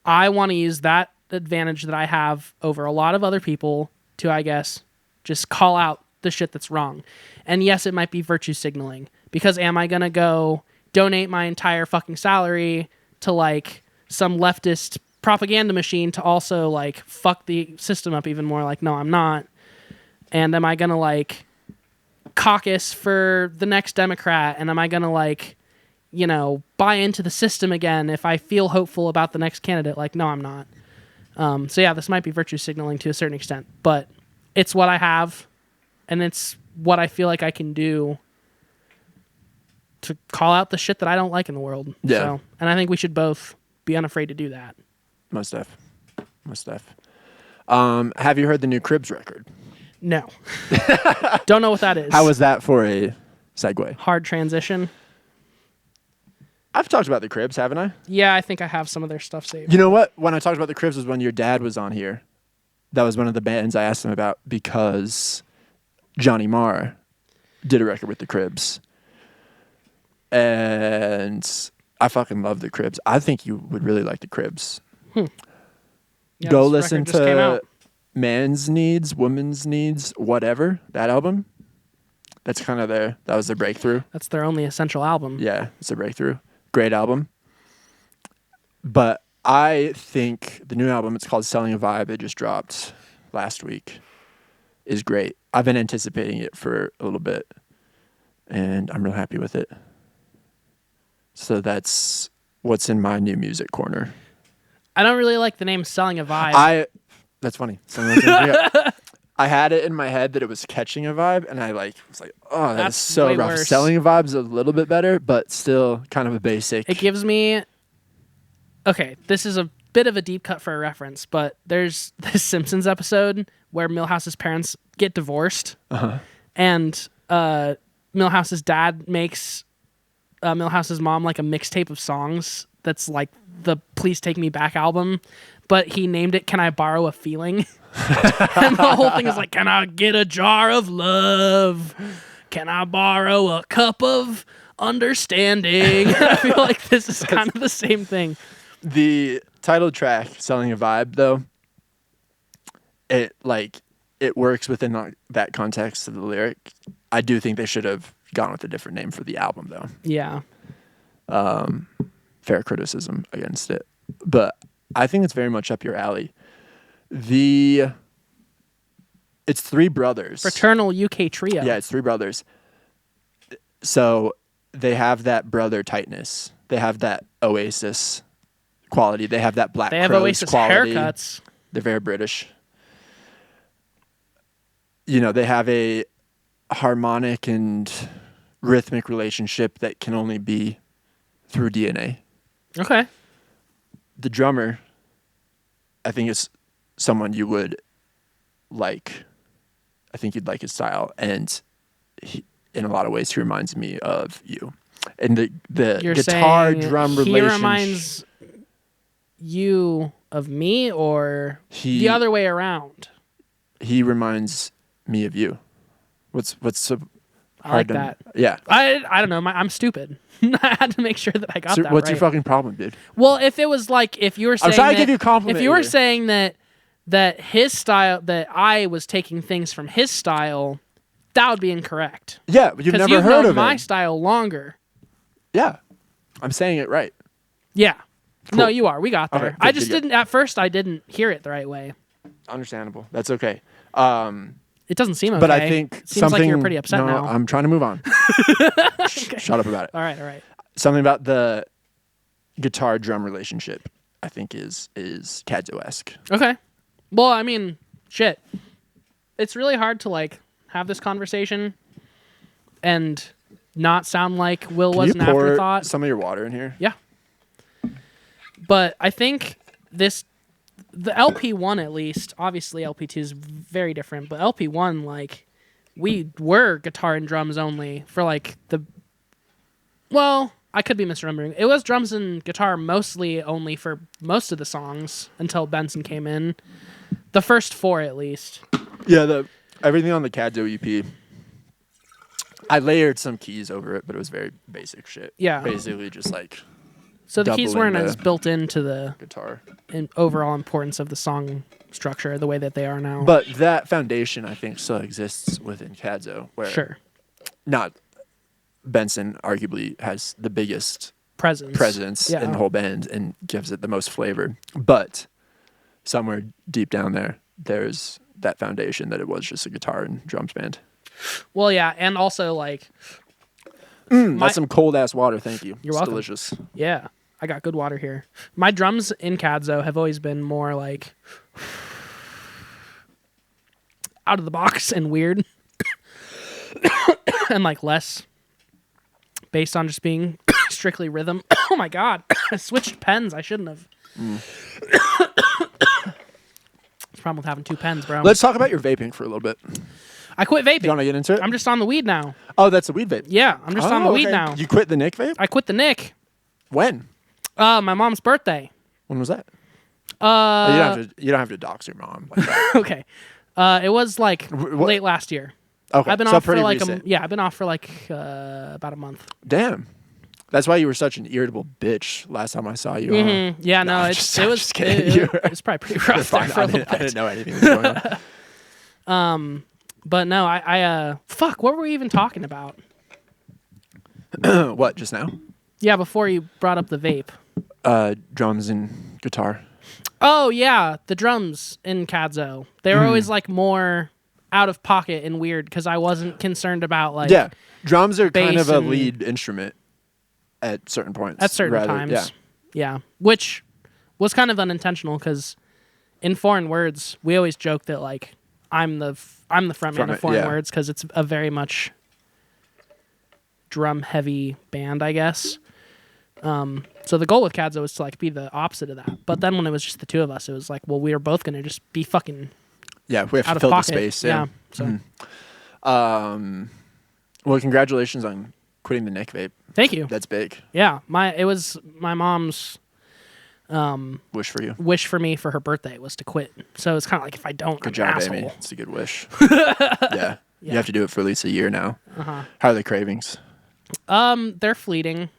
I want to use that advantage that I have over a lot of other people to, I guess, just call out the shit that's wrong. And yes, it might be virtue signaling, because am I going to go donate my entire fucking salary to like some leftist propaganda machine to also like fuck the system up even more? Like, no, I'm not. And am I going to like caucus for the next Democrat? And am I going to like, you know, buy into the system again if I feel hopeful about the next candidate? Like, no, I'm not. So yeah, this might be virtue signaling to a certain extent, but it's what I have, and it's what I feel like I can do to call out the shit that I don't like in the world. Yeah. So, and I think we should both be unafraid to do that. Most def. Have you heard the new Cribs record? No. Don't know what that is. How was that for a segue? Hard transition? I've talked about the Cribs, haven't I? Yeah, I think I have some of their stuff saved. You know what? When I talked about the Cribs was when your dad was on here. That was one of the bands I asked him about, because Johnny Marr did a record with the Cribs. And I fucking love the Cribs. I think you would really like the Cribs. Yeah, Go this listen record just came to out. Man's Needs, Woman's Needs, Whatever, that album. That's kind of that was their breakthrough. That's their only essential album. Yeah, it's a breakthrough. Great album. But I think the new album, it's called Selling a Vibe, it just dropped last week, is great. I've been anticipating it for a little bit, and I'm real happy with it. So that's what's in my new music corner. I don't really like the name Selling a Vibe. That's funny. I had it in my head that it was catching a vibe, and I was like, oh, that's That's so way rough. worse. Selling a vibe's a little bit better, but still kind of a basic. It gives me... Okay, this is a bit of a deep cut for a reference, but there's this Simpsons episode where Milhouse's parents get divorced, and Milhouse's dad makes Milhouse's mom like a mixtape of songs that's like the Please Take Me Back album, but he named it Can I Borrow a Feeling? And the whole thing is like, can I get a jar of love? Can I borrow a cup of understanding? I feel like this is kind of the same thing. The title track, Selling a Vibe, though, it works within that context of the lyric. I do think they should have gone with a different name for the album, though. Yeah. Fair criticism against it. But I think it's very much up your alley. It's three brothers. Fraternal UK trio. Yeah, it's three brothers. So they have that brother tightness. They have that Oasis quality. They have that Black They have Crowes Oasis quality. haircuts. They're very British. They have a harmonic and rhythmic relationship that can only be through DNA. Okay. The drummer, I think, is someone you would like. I think you'd like his style, and in a lot of ways, he reminds me of you. And the You're guitar saying drum he relationship. reminds you of me, or He- the other way around? He reminds me of you. What's so I like hard to, that. Yeah. I don't know. I'm stupid. I had to make sure that I got So that what's right. your fucking problem, dude? Well, if it was like, if you were saying I'm trying to that- give you a compliment if you were here. saying that his style, that I was taking things from his style, that would be incorrect. Yeah, but you've Because never you've heard known of my it. style longer. Yeah. I'm saying it right. Yeah. No, Cool. you are. We got there. Okay, I good, just good, good. didn't, at first, I didn't hear it the right way. Understandable. That's okay. It doesn't seem okay. But I think it seems something. like you're pretty upset no, now. I'm trying to move on. Shut up about it. All right. Something about the guitar drum relationship, I think, is Kadzo-esque. Okay. Well, I mean, shit. It's really hard to like have this conversation and not sound like Will was Can an you pour afterthought. some of your water in here? Yeah. But I think the LP1 at least, obviously LP2 is very different, but LP1, like, we were guitar and drums only for like well, I could be misremembering. It was drums and guitar mostly only for most of the songs until Benson came in. The first 4 at least. Yeah, everything on the Kadzo EP. I layered some keys over it, but it was very basic shit. Yeah. Basically just like So the keys doubling weren't the as built into the guitar. overall importance of the song structure the way that they are now. But that foundation, I think, still exists within Kadzo. Where sure. Not Benson arguably has the biggest Presence. Yeah. in the whole band and gives it the most flavor. But somewhere deep down there, there's that foundation that it was just a guitar and drums band. Well, yeah, and also like That's some cold ass water. Thank you. You're It's welcome. delicious. yeah, I got good water here. My drums in Kadzo have always been more like out of the box and weird, and like less based on just being strictly rhythm. Oh my god, I switched pens. I shouldn't have. It's the problem with having 2 pens, bro. Let's talk about your vaping for a little bit. I quit vaping. Do you want to get into it? I'm just on the weed now. Oh, that's a weed vape. Yeah, I'm just on the weed okay. now. You quit the Nick vape? I quit the Nick. When? My mom's birthday. When was that? You don't have to dox your mom. Like that. Okay. It was like what- late last year. Okay, I've been so off for pretty like recent. I've been off for like about a month. Damn. That's why you were such an irritable bitch last time I saw you. huh? Yeah, no, I'm it just was kidding. it was probably pretty rough there Fine. for a I little didn't bit. know anything was going on. But no, I fuck, what were we even talking about? What, just now? Yeah, before you brought up the vape. Drums and guitar. Oh yeah, the drums in Kadzo. They were always like more out of pocket and weird because I wasn't concerned about like Yeah. Drums are kind bass of a and- lead instrument at certain points. at certain times. Yeah, which was kind of unintentional because in Foreign Words we always joke that like I'm the frontman of Foreign yeah. Words because it's a very much drum heavy band, I guess. So the goal with Kadzo was to like be the opposite of that. But then when it was just the 2 of us, it was like, well, we are both gonna just be fucking Yeah, we have out to of fill the pocket. space. Yeah. So Well, congratulations on quitting the Nick vape. thank you. That's big. Yeah, it was my mom's Wish for you. wish for me for her birthday was to quit. So it's kind of like if I don't, Good I'm job, an asshole. Amy. It's a good wish. Yeah. You have to do it for at least a year now. Uh-huh. How are the cravings? They're fleeting.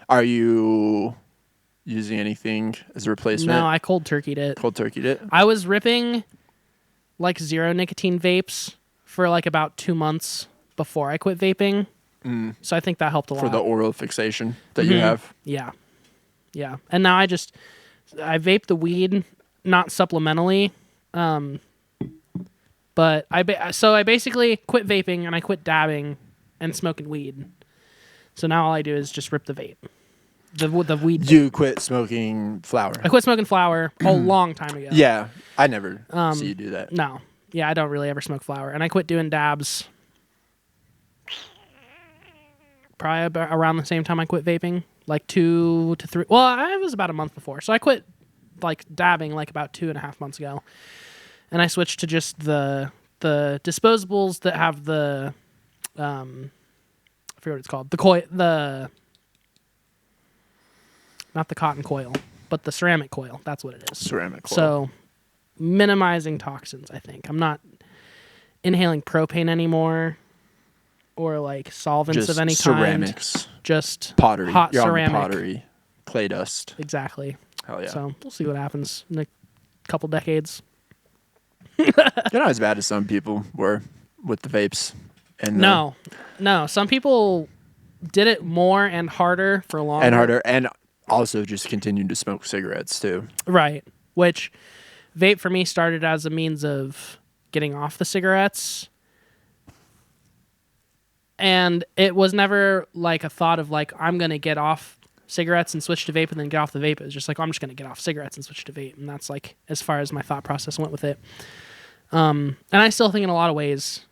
Are you using anything as a replacement? No, I cold turkeyed it. Cold turkeyed it? I was ripping like 0 nicotine vapes for like about 2 months before I quit vaping. So I think that helped a lot. For the oral fixation that you have? Yeah. Yeah. And now I vape the weed, not supplementally. But I basically quit vaping and I quit dabbing and smoking weed. So now all I do is just rip the vape. The weed. You quit smoking flower. I quit smoking flower a long time ago. Yeah. I never see you do that. No. Yeah, I don't really ever smoke flower. And I quit doing dabs probably about around the same time I quit vaping. Like 2 to 3. Well, I was about a month before. So I quit like dabbing like about 2.5 months ago. And I switched to just the disposables that have the I forget what it's called. Not the cotton coil, but the ceramic coil. That's what it is. Ceramic coil. So minimizing toxins, I think. I'm not inhaling propane anymore or like solvents just of any ceramics, kind. Just pottery, hot You're ceramic. on the pottery, clay dust. Exactly. Hell yeah. So we'll see what happens in a couple decades. You're not as bad as some people were with the vapes. And No. Some people did it more and harder for longer. and also just continued to smoke cigarettes too. Right. Which vape for me started as a means of getting off the cigarettes. And it was never like a thought of like, I'm going to get off cigarettes and switch to vape and then get off the vape. It was just like, oh, I'm just going to get off cigarettes and switch to vape. And that's like as far as my thought process went with it. And I still think in a lot of ways,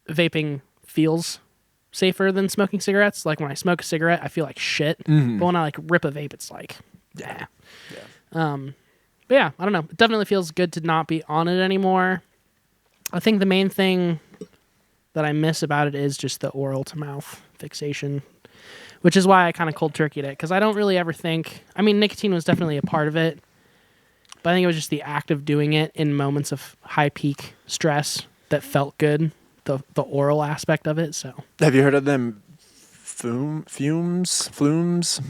vaping feels safer than smoking cigarettes. Like when I smoke a cigarette, I feel like shit. Mm-hmm. But when I like rip a vape, it's like, Yeah. But yeah, I don't know. It definitely feels good to not be on it anymore. I think the main thing that I miss about it is just the oral to mouth fixation, which is why I kind of cold turkeyed it. Because I don't really ever think, I mean, nicotine was definitely a part of it, but I think it was just the act of doing it in moments of high peak stress that felt good, the oral aspect of it. So Have you heard of them flumes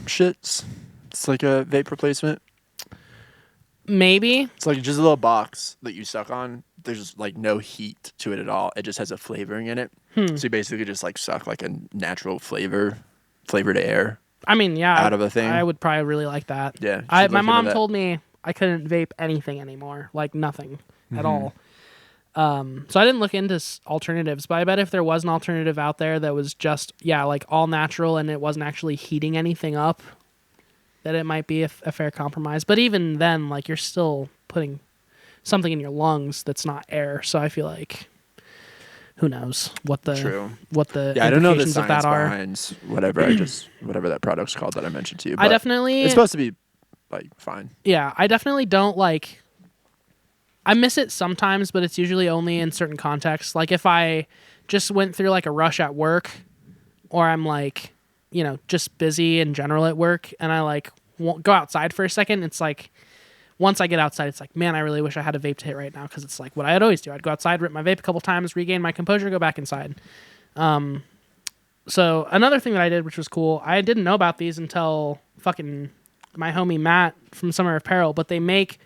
shits? It's like a vape replacement. maybe. It's like just a little box that you suck on. There's like no heat to it at all. It just has a flavoring in it. So you basically just like suck like a natural flavored air. I mean, yeah. Out of a thing. I would probably really like that. Yeah, My should look mom into that. told me I couldn't vape anything anymore. Like nothing at all. So I didn't look into alternatives, but I bet if there was an alternative out there that was just, like all natural and it wasn't actually heating anything up, that it might be a fair compromise. But even then, like you're still putting something in your lungs that's not air. So I feel like, who knows what the True. I don't know the implications of science that are. behind whatever that product's called that I mentioned to you. I but definitely, it's supposed to be like fine. yeah, I definitely don't like. I miss it sometimes, but it's usually only in certain contexts. Like if I just went through like a rush at work, or I'm like, just busy in general at work, and I like won't go outside for a second. It's like once I get outside, it's like, man, I really wish I had a vape to hit right now, because it's like what I'd always do. I'd go outside, rip my vape a couple times, regain my composure, go back inside. So another thing that I did, which was cool, I didn't know about these until fucking my homie Matt from Summer Apparel, but they make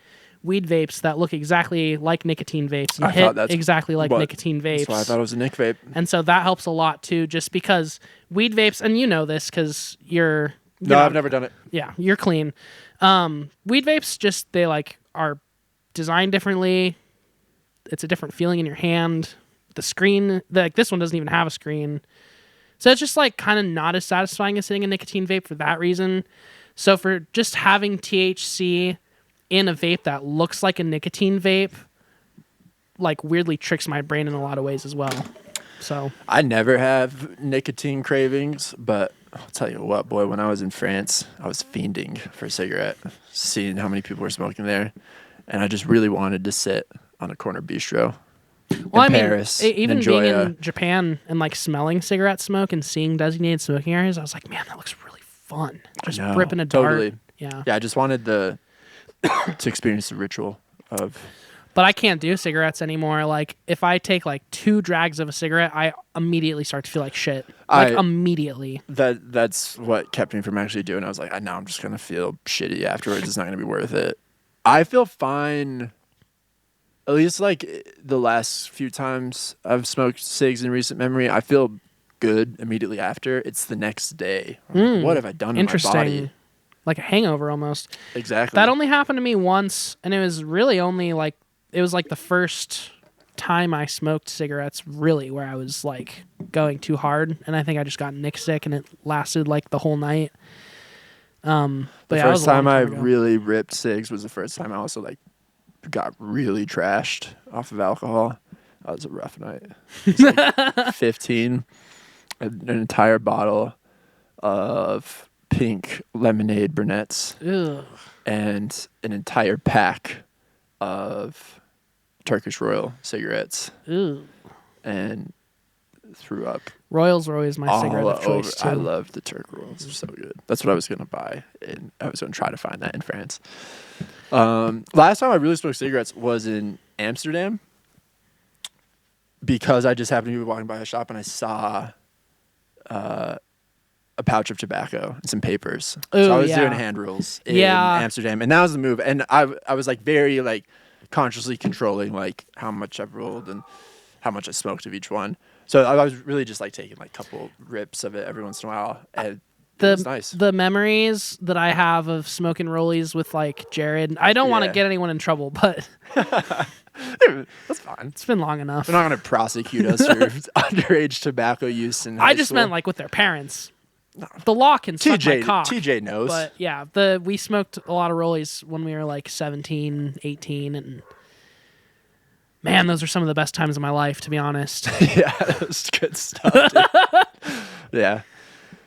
weed vapes that look exactly like nicotine vapes and hit exactly like nicotine vapes. That's why I thought it was a Nick vape. And so that helps a lot too, just because weed vapes, and you know this because you're... No, I've never done it. Yeah, you're clean. Weed vapes just, they like are designed differently. It's a different feeling in your hand. The screen, like this one doesn't even have a screen. So it's just like kind of not as satisfying as hitting a nicotine vape for that reason. So for just having THC in a vape that looks like a nicotine vape, like weirdly tricks my brain in a lot of ways as well. So I never have nicotine cravings, but I'll tell you what, boy, when I was in France, I was fiending for a cigarette, seeing how many people were smoking there. And I just really wanted to sit on a corner bistro in Paris. Even enjoy being in Japan and like smelling cigarette smoke and seeing designated smoking areas, I was like, man, that looks really fun. Just know, ripping a dart. totally. Yeah. Yeah, I just wanted to experience the ritual of... But I can't do cigarettes anymore. Like, if I take like 2 drags of a cigarette, I immediately start to feel like shit. Like, immediately. That's what kept me from actually doing it. I was like, now I'm just going to feel shitty afterwards. It's not going to be worth it. I feel fine, at least like the last few times I've smoked cigs in recent memory. I feel good immediately after. It's the next day. Like, what have I done to my body? Like a hangover almost. Exactly. That only happened to me once, and it was really only like, it was like the first time I smoked cigarettes really where I was like going too hard, and I think I just got Nick sick, and it lasted like the whole night. But the yeah, first time I ago. really ripped cigs was the first time I also like got really trashed off of alcohol. That was a rough night. It's like 15, an entire bottle of pink lemonade brunettes. Ugh. And an entire pack of Turkish Royal cigarettes. Ew. And threw up Royals were always my cigarette of choice too. I love the Turk Royals. They're so good. That's what I was gonna buy, and I was gonna try to find that in France. Last time I really smoked cigarettes was in Amsterdam because I just happened to be walking by a shop and I saw a pouch of tobacco and some papers. Ooh, so I was yeah. doing hand rules in Yeah. Amsterdam, and that was the move. And I was like very like consciously controlling like how much I rolled and how much I smoked of each one. So I was really just like taking like a couple rips of it every once in a while, and it was nice. The memories that I have of smoking rollies with like Jared, I don't want to Yeah. get anyone in trouble, but That's fine. it's been long enough. They're not going to prosecute us for underage tobacco use in high I just school. meant like with their parents. The law can suck my cock. TJ knows. But yeah, we smoked a lot of rollies when we were like 17, 18, and man, those are some of the best times of my life, to be honest. Yeah, that was good stuff. Dude. Yeah.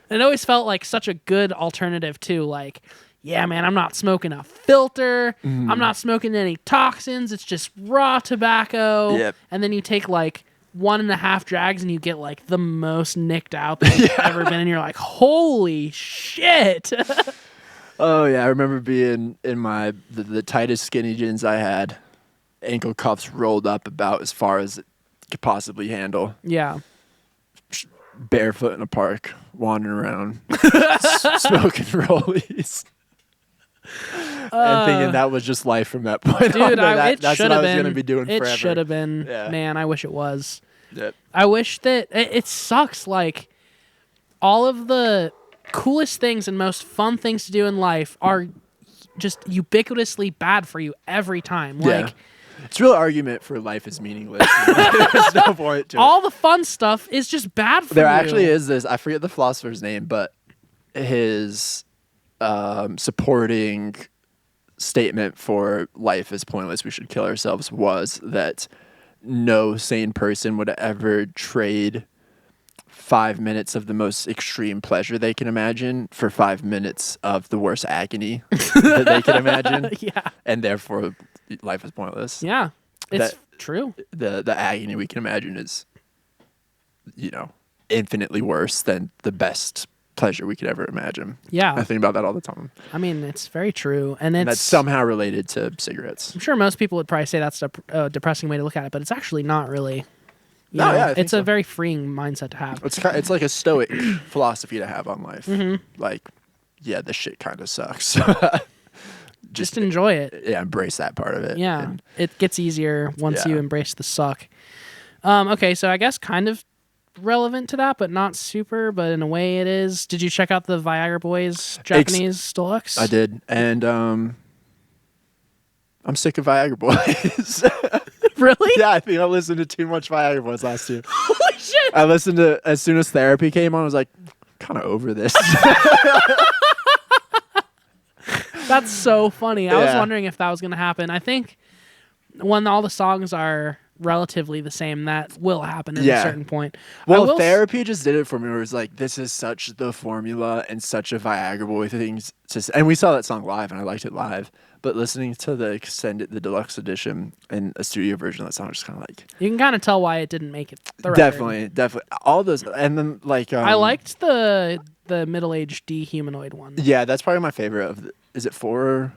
And it always felt like such a good alternative too. Like, yeah, man, I'm not smoking a filter. I'm not smoking any toxins. It's just raw tobacco. Yep. And then you take like 1.5 drags and you get like the most nicked out that you've ever been. And you're like, holy shit. Oh yeah, I remember being in the tightest skinny jeans I had, ankle cuffs rolled up about as far as it could possibly handle, Yeah. barefoot in a park, wandering around, smoking rollies. And thinking that was just life from that point on. Dude, it That's should what I have was been. going to be doing It forever. should have been. Yeah. Man, I wish it was. Yep. I wish that it sucks. Like all of the coolest things and most fun things to do in life are just ubiquitously bad for you every time. Like It's a real argument for life is meaningless. There's no point to it. all the fun stuff is just bad for you. There actually is this, I forget the philosopher's name, but his supporting statement for life is pointless, we should kill ourselves, was that no sane person would ever trade 5 minutes of the most extreme pleasure they can imagine for 5 minutes of the worst agony that they can imagine. Yeah. And therefore life is pointless. Yeah. It's That- true. The agony we can imagine is, infinitely worse than the best pleasure we could ever imagine. Yeah. I think about that all the time. I mean, it's very true. And And it's that's somehow related to cigarettes. I'm sure most people would probably say that's a depressing way to look at it, but it's actually not really. You No, know, yeah, I think it's a so. very freeing mindset to have. It's like a stoic philosophy to have on life. Mm-hmm. Like, yeah, this shit kind of sucks. Just enjoy it. Yeah, embrace that part of it. Yeah, And it gets easier once Yeah. you embrace the suck. Okay, so I guess kind of relevant to that, but not super, but in a way it is. Did you check out the Viagra Boys Japanese Deluxe? I did. And I'm sick of Viagra Boys. Really? Yeah, I think I listened to too much Viagra Boys last year. Holy shit! I listened to, as soon as therapy came on, I was like, kind of over this. That's so funny. I was Yeah. wondering if that was going to happen. I think when all the songs are relatively the same, that will happen at a Yeah. certain point. I Well, will therapy just did it for me. Where it was like, this is such the formula and such a Viagra Boy thing. And we saw that song live, and I liked it live. But listening to the deluxe edition and a studio version of that song, was just kind of like, You can kind of tell why it didn't make it. The record. definitely, all those. And then like, I liked the middle-aged dehumanoid one. Yeah, that's probably my favorite. Is it 4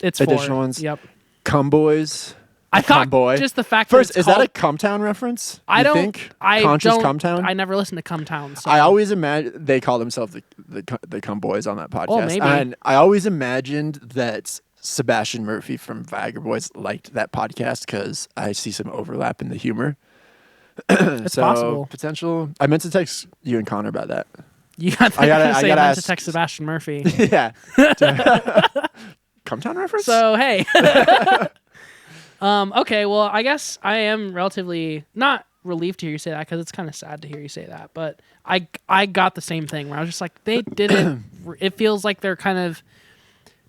It's additional 4. ones? Yep. Cum Boys? I thought Boy. just the fact First, that is that a Cumtown reference? I You don't think? I Conscious don't, Cumtown? I never listened to Cumtown. So I always imagine they call themselves the Cum Boys on that podcast. Oh, maybe. And I always imagined that Sebastian Murphy from Viagra Boys liked that podcast because I see some overlap in the humor. it's possible. Potential. I meant to text you and Connor about that. You got I gotta to ask- text Sebastian Murphy. Yeah. Cumtown reference? So hey. Okay, well, I guess I am relatively not relieved to hear you say that because it's kind of sad to hear you say that. But I got the same thing where I was just like, they didn't. It feels like they're kind of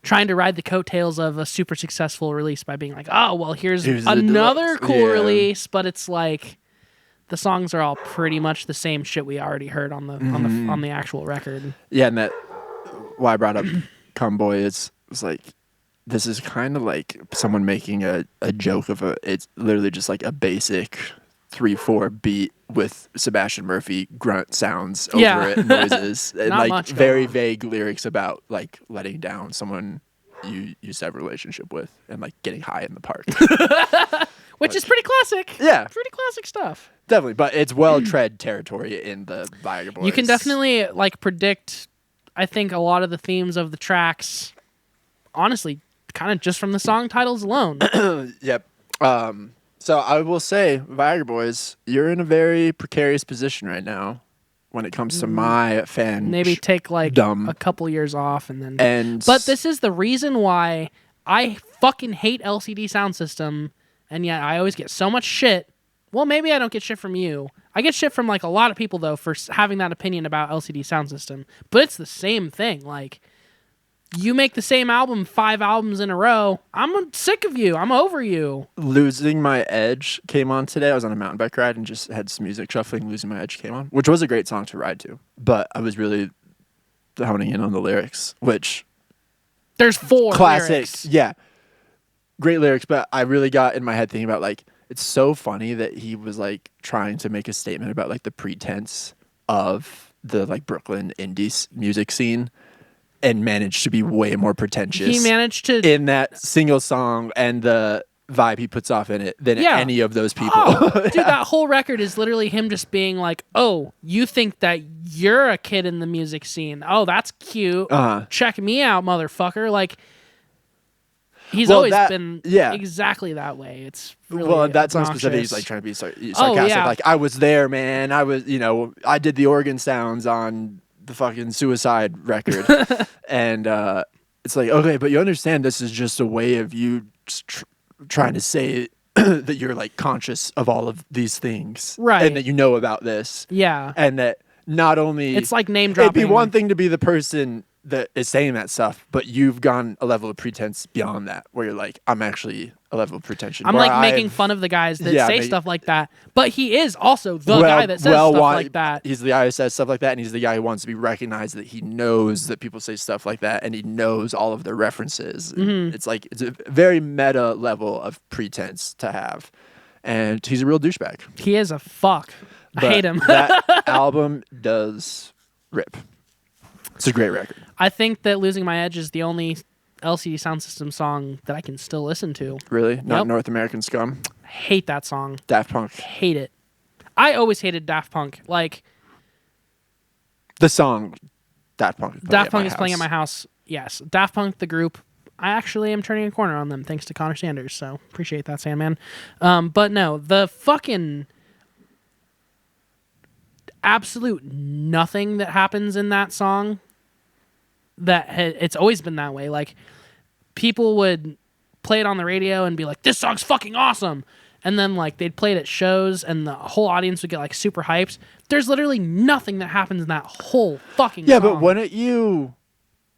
trying to ride the coattails of a super successful release by being like, oh well, here's Here's the another deluxe. cool Yeah. release, but it's like the songs are all pretty much the same shit we already heard on the on the actual record. Yeah, and that why I brought up Cum Boy is like, this is kind of like someone making a joke of it's literally just like a basic 3/4 beat with Sebastian Murphy grunt sounds over Yeah. it, noises, and Not like much going very on. vague lyrics about like letting down someone you used to have a relationship with and like getting high in the park. Which is pretty classic. Yeah. Pretty classic stuff. Definitely, but it's well tread territory in the Viagra Boys. You can definitely like predict, I think, a lot of the themes of the tracks, honestly, kind of just from the song titles alone. Yep. So I will say, Viagra Boys, you're in a very precarious position right now when it comes to my fan. Maybe take like dumb. a couple years off and then. And But this is the reason why I fucking hate LCD Sound System, and yet I always get so much shit. Well, maybe I don't get shit from you. I get shit from like a lot of people though for having that opinion about LCD Sound System. But it's the same thing. Like, you make the same album 5 albums in a row. I'm sick of you. I'm over you. Losing My Edge came on today. I was on a mountain bike ride and just had some music shuffling. Losing My Edge came on, which was a great song to ride to. But I was really honing in on the lyrics, which There's 4 classic. lyrics. Yeah. Great lyrics, but I really got in my head thinking about like, it's so funny that he was like trying to make a statement about like the pretense of the like Brooklyn indie music scene and managed to be way more pretentious. He managed to. in that single song and the vibe he puts off in it than Yeah. any of those people. Oh, dude, that whole record is literally him just being like, oh, you think that you're a kid in the music scene. Oh, that's cute. Uh-huh. Check me out, motherfucker. Like, he's Well, always that- been yeah. exactly that way. It's really Well, that song specifically, obnoxious. he's like trying to be sarcastic. Oh, yeah. Like, I was there, man. I was, I did the organ sounds on the fucking Suicide record. And it's like, okay, but you understand this is just a way of you trying to say that you're like conscious of all of these things. Right. And that you know about this. Yeah. And that not only. It's like name It'd be dropping. one thing to be the person that is saying that stuff, but you've gone a level of pretense beyond that, where you're like, I'm actually a level of pretension. I'm where like making I've- fun of the guys that Yeah, say make- stuff like that. But he is also the guy that says stuff like that. He's the guy who says stuff like that, and he's the guy who wants to be recognized that he knows that people say stuff like that, and he knows all of their references. Mm-hmm. It's like it's a very meta level of pretense to have, and he's a real douchebag. He is a fuck. I But hate him. That album does rip. It's a great record. I think that Losing My Edge is the only LCD Sound System song that I can still listen to. Really, not Yep. North American Scum. I hate that song. Daft Punk. Hate it. I always hated Daft Punk. Like, The song Daft Punk. Daft Punk is playing at my house. Yes. Daft Punk, the group. I actually am turning a corner on them thanks to Connor Sanders. So appreciate that, Sandman. But no, the fucking absolute nothing that happens in that song, it's always been that way. Like, people would play it on the radio and be like, this song's fucking awesome. And then like they'd play it at shows and the whole audience would get like super hyped. There's literally nothing that happens in that whole fucking Yeah, song. but wouldn't you?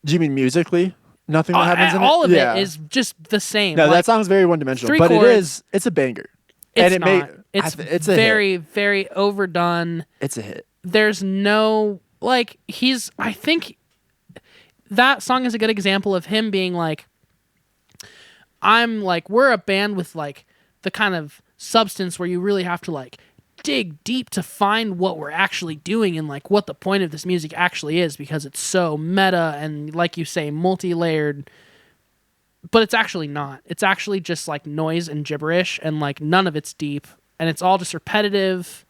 Do you mean musically? Nothing that happens in all it? of Yeah. it is just the same. No, Like, that song's very one-dimensional, 3 but chords. it's a banger. it's and not. It's it's a very, hit. very overdone. It's a hit. There's no like I think that song is a good example of him being like, we're a band with like the kind of substance where you really have to like dig deep to find what we're actually doing and like what the point of this music actually is, because it's so meta and, like you say, multi-layered. But it's actually not. It's actually just like noise and gibberish, and like none of it's deep, and it's all just repetitive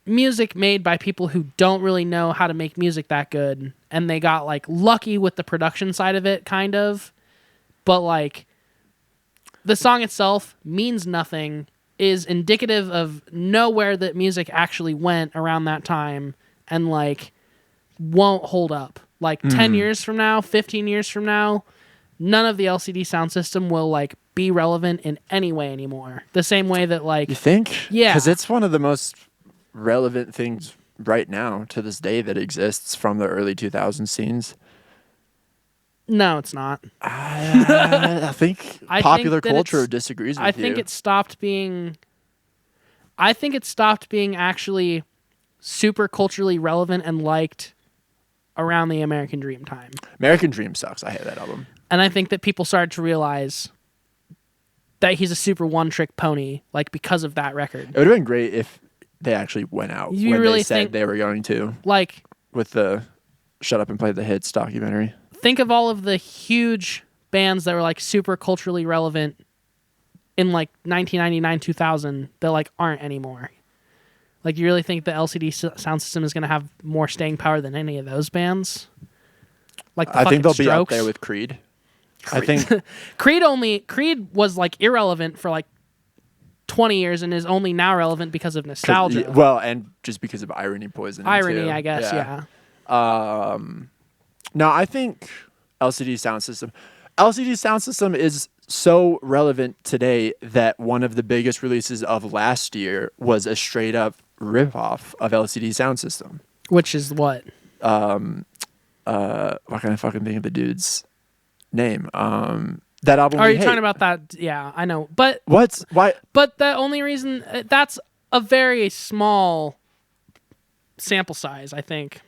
music made by people who don't really know how to make music that good, and they got like lucky with the production side of it, kind of. But like the song itself means nothing, is indicative of nowhere that music actually went around that time, and like won't hold up. Like 10 years from now, 15 years from now, none of the LCD Sound System will like be relevant in any way anymore. The same way that like You think? Yeah. Because it's one of the most relevant things right now to this day that exists from the early 2000s scenes. no, it's not. I think I popular think that culture it's- disagrees with I think you. it stopped being. I think it stopped being actually super culturally relevant and liked around the American Dream time. American Dream sucks. I hate that album. And I think that people started to realize that he's a super one-trick pony, like, because of that record. It would have been great if they actually went out You when really they said think- they were going to, Like, with the Shut Up and Play the Hits documentary. think of all of the huge bands that were like super culturally relevant in like 1999, 2000 that like aren't anymore. Like, you really think the LCD sound system is going to have more staying power than any of those bands? Like, the I think they'll fucking be up Strokes? there with Creed. I think Creed was like irrelevant for like 20 years and is only now relevant because of nostalgia. well, and just because of irony poisoning. Irony, too. I guess, yeah. No, I think LCD sound system. LCD sound system is so relevant today that one of the biggest releases of last year was a straight up ripoff of LCD sound system. Which is what? Why can't I fucking think of the dude's name? That album. Are we you hate. talking about that? Yeah, I know. But why? But the only reason that's a very small sample size, I think.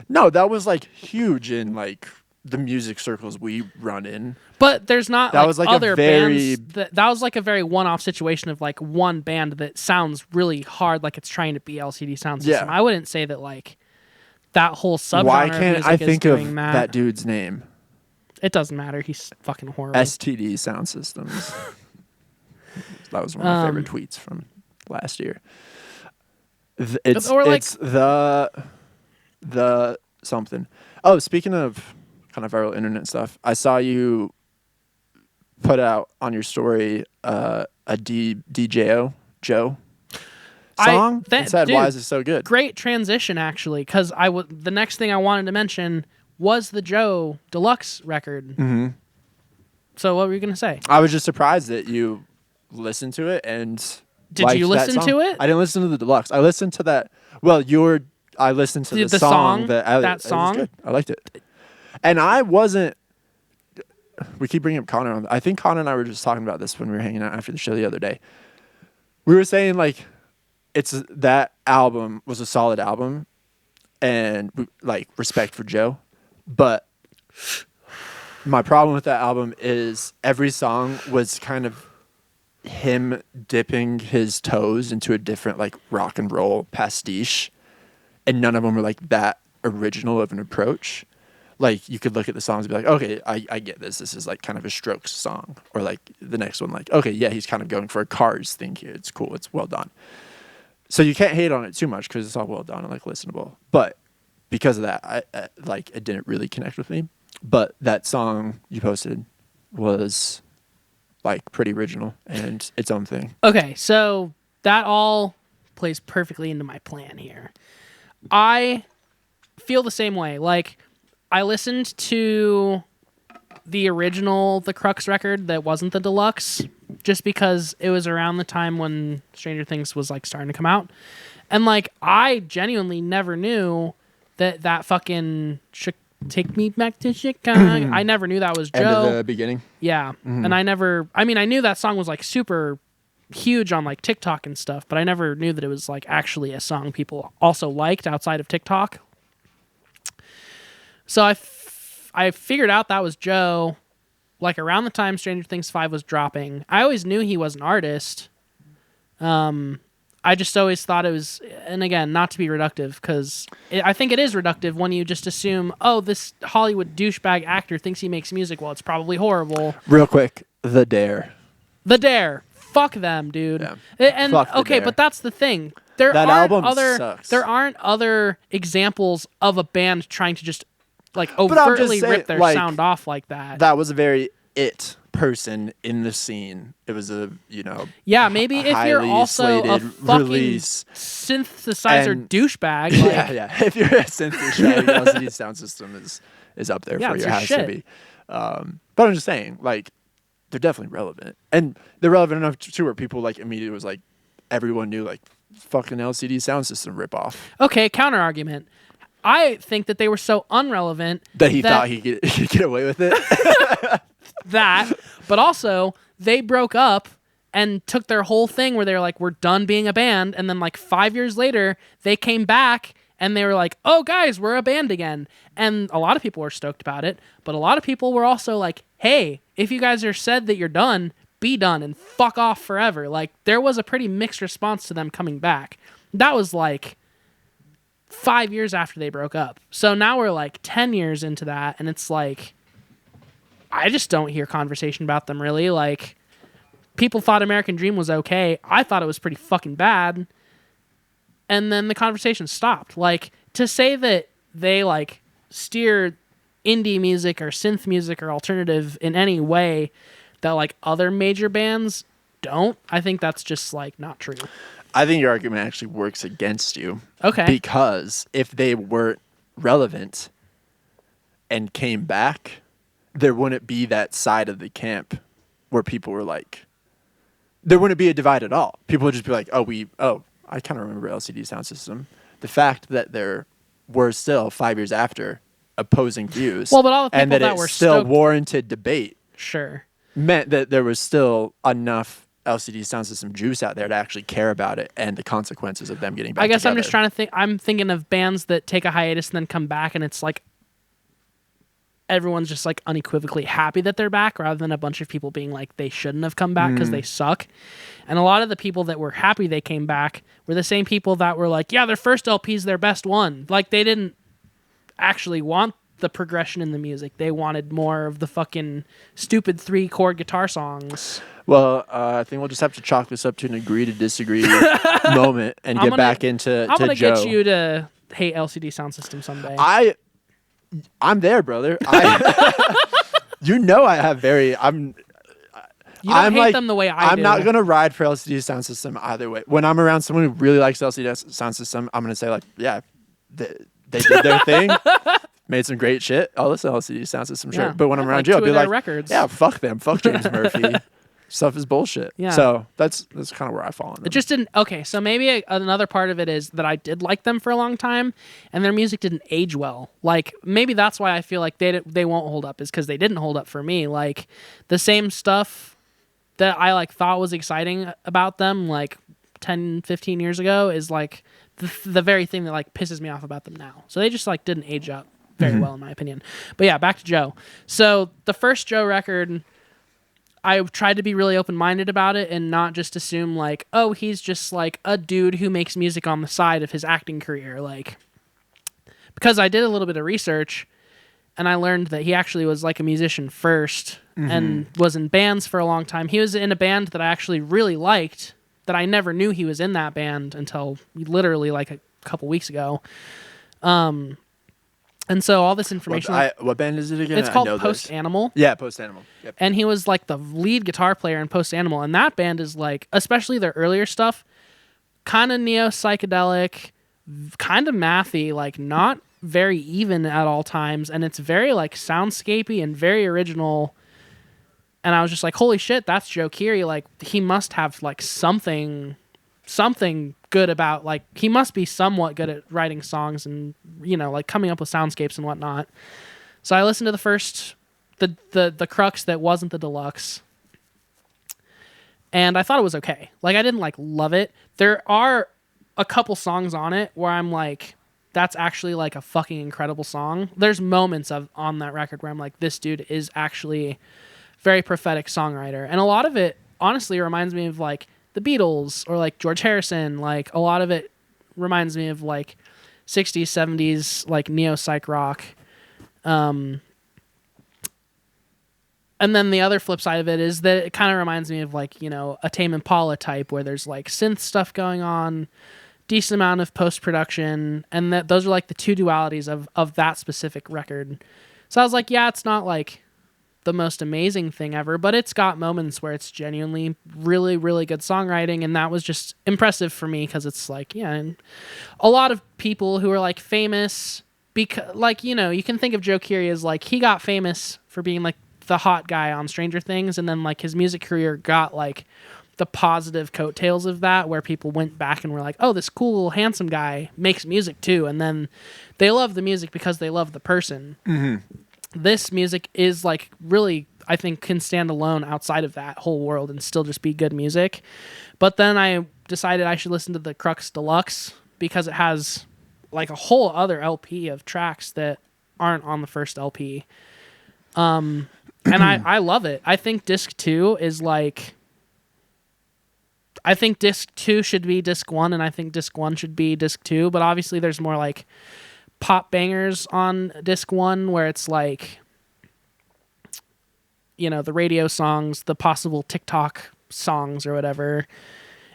No, that was like huge in like the music circles we run in. But there's not That like was like other a very bands. That was like a very one-off situation of like one band that sounds really hard, like it's trying to be LCD sound system. Yeah. I wouldn't say that like that whole subgenre. Why of can't music I is think of doing that dude's name? It doesn't matter. He's fucking horrible. STD Sound Systems. That was one of my favorite tweets from last year. It's the something. Oh, speaking of kind of viral internet stuff, I saw you put out on your story a DJO Joe song. It said, "Why is it so good?" Great transition, actually, because the next thing I wanted to mention was the Joe Deluxe record. Mm-hmm. So what were you gonna say? I was just surprised that you listened to it and. Did you listen to it? I didn't listen to the deluxe. I listened to that. Well, I listened to the song that song. It was good. I liked it, and I wasn't. We keep bringing up Connor on. I think Connor and I were just talking about this when we were hanging out after the show the other day. We were saying like, that album was a solid album, and like respect for Joe, but my problem with that album is every song was kind of him dipping his toes into a different like rock and roll pastiche, and none of them were like that original of an approach. Like, you could look at the songs and be like, okay, I get this. This is like kind of a Strokes song, or like the next one, like, okay, yeah, he's kind of going for a Cars thing here. It's cool. It's well done. So you can't hate on it too much because it's all well done and like listenable. But because of that, it didn't really connect with me. But that song you posted was like pretty original and its own thing. Okay, so that all plays perfectly into my plan here. I feel the same way. Like, I listened to the original The Crux record that wasn't the deluxe just because it was around the time when Stranger Things was like starting to come out. And like, I genuinely never knew that fucking Take Me Back to Chicago. I never knew that was Joe. End of the beginning. Yeah. And I knew that song was like super huge on like TikTok and stuff, but I never knew that it was like actually a song people also liked outside of TikTok. So I figured out that was Joe like around the time Stranger Things 5 was dropping. I always knew he was an artist. I just always thought it was, and again, not to be reductive, because I think it is reductive when you just assume, oh, this Hollywood douchebag actor thinks he makes music. Well, it's probably horrible. Real quick, The Dare. The Dare. Fuck them, dude. Yeah. And Fuck The okay, Dare. but that's the thing. That album sucks. There aren't other examples of a band trying to just like I'm just overtly saying, rip their like, sound off like that. That was a very it person in the scene. It was a, Yeah, maybe if you're highly also a slated fucking release. synthesizer And- douchebag. Like, yeah. If you're a synthesizer, LCD sound system is up there Yeah, for it's you. It your has shit. to be. But I'm just saying, like, they're definitely relevant, and they're relevant enough too where people like immediately was like, everyone knew like fucking LCD sound system ripoff okay, counter argument. I think that they were so unrelevant that he thought he could get away with it. but also they broke up and took their whole thing where they were like, we're done being a band, and then like 5 years later they came back and they were like, oh guys, we're a band again. And a lot of people were stoked about it, but a lot of people were also like, hey, if you guys are said that you're done, be done and fuck off forever. Like, there was a pretty mixed response to them coming back. That was like 5 years after they broke up. So now we're like 10 years into that, and it's like, I just don't hear conversation about them really. Like, people thought American Dream was okay. I thought it was pretty fucking bad. And then the conversation stopped. Like, to say that they like steer indie music or synth music or alternative in any way that like other major bands don't, I think that's just like not true. I think your argument actually works against you. Okay. Because if they weren't relevant and came back, there wouldn't be that side of the camp where people were like, there wouldn't be a divide at all. People would just be like, I kind of remember LCD Sound System. The fact that there were still 5 years after opposing views, well, but all the people and that that it were still stoked, warranted debate, sure, meant that there was still enough LCD Sound System juice out there to actually care about it and the consequences of them getting back I guess together. I'm just trying to think. I'm thinking of bands that take a hiatus and then come back, and it's like everyone's just like unequivocally happy that they're back, rather than a bunch of people being like they shouldn't have come back because they suck. And a lot of the people that were happy they came back were the same people that were like, yeah, their first LP's their best one. Like, they didn't actually want the progression in the music. They wanted more of the fucking stupid 3-chord guitar songs. Well, I think we'll just have to chalk this up to an agree to disagree moment and get back into I'm gonna Joe. get you to hate LCD Sound System someday. I'm there, brother. You know, I have You don't hate them the way I do. I'm not gonna ride for LCD Sound System either way. When I'm around someone who really likes LCD Sound System, I'm gonna say like, yeah, they did their thing, made some great shit. I'll listen to LCD Sound System, sure. Yeah. But when I'm I around like you, I'll two be of their like, records. yeah, fuck them, fuck James Murphy. Stuff is bullshit. Yeah. So that's kind of where I fall on them. It just didn't. Okay, so maybe another part of it is that I did like them for a long time, and their music didn't age well. Like, maybe that's why I feel like they won't hold up, is because they didn't hold up for me. Like, the same stuff that I like thought was exciting about them like 10, 15 years ago is like the very thing that like pisses me off about them now. So they just like didn't age up very well in my opinion. But yeah, back to Joe. So the first Joe record, I tried to be really open-minded about it and not just assume like, oh, he's just like a dude who makes music on the side of his acting career. Like, because I did a little bit of research and I learned that he actually was like a musician first and was in bands for a long time. He was in a band that I actually really liked, that I never knew he was in that band until literally like a couple weeks ago. And so all this information... What band is it again? It's called Post Animal. Yeah, Post Animal. Yep. And he was like the lead guitar player in Post Animal. And that band is like, especially their earlier stuff, kind of neo-psychedelic, kind of mathy, like not very even at all times. And it's very like soundscapey and very original. And I was just like, holy shit, that's Joe Keery. Like, he must have like something good about, like, he must be somewhat good at writing songs and, you know, like coming up with soundscapes and whatnot. So I listened to the first, the crux that wasn't the deluxe, and I thought it was okay. Like, I didn't like love it. There are a couple songs on it where I'm like, that's actually like a fucking incredible song. There's moments on that record where I'm like, this dude is actually very prophetic songwriter. And a lot of it honestly reminds me of like the Beatles or like George Harrison. Like, a lot of it reminds me of like 60s, 70s, like neo-psych rock. And then the other flip side of it is that it kind of reminds me of like, you know, a Tame Impala type where there's like synth stuff going on, decent amount of post-production, and that those are like the two dualities of that specific record. So I was like, yeah, it's not like the most amazing thing ever, but it's got moments where it's genuinely really, really good songwriting, and that was just impressive for me because it's like, yeah, and a lot of people who are like famous, because like, you know, you can think of Joe Keery as like, he got famous for being like the hot guy on Stranger Things, and then like his music career got like the positive coattails of that, where people went back and were like, oh, this cool handsome guy makes music too, and then they love the music because they love the person. This music is like really, I think, can stand alone outside of that whole world and still just be good music. But then I decided I should listen to the Crux Deluxe because it has like a whole other LP of tracks that aren't on the first LP. and I love it. I think disc 2 is like, I think disc 2 should be disc 1, and I think disc 1 should be disc 2, but obviously there's more like pop bangers on disc 1 where it's like, you know, the radio songs, the possible TikTok songs or whatever.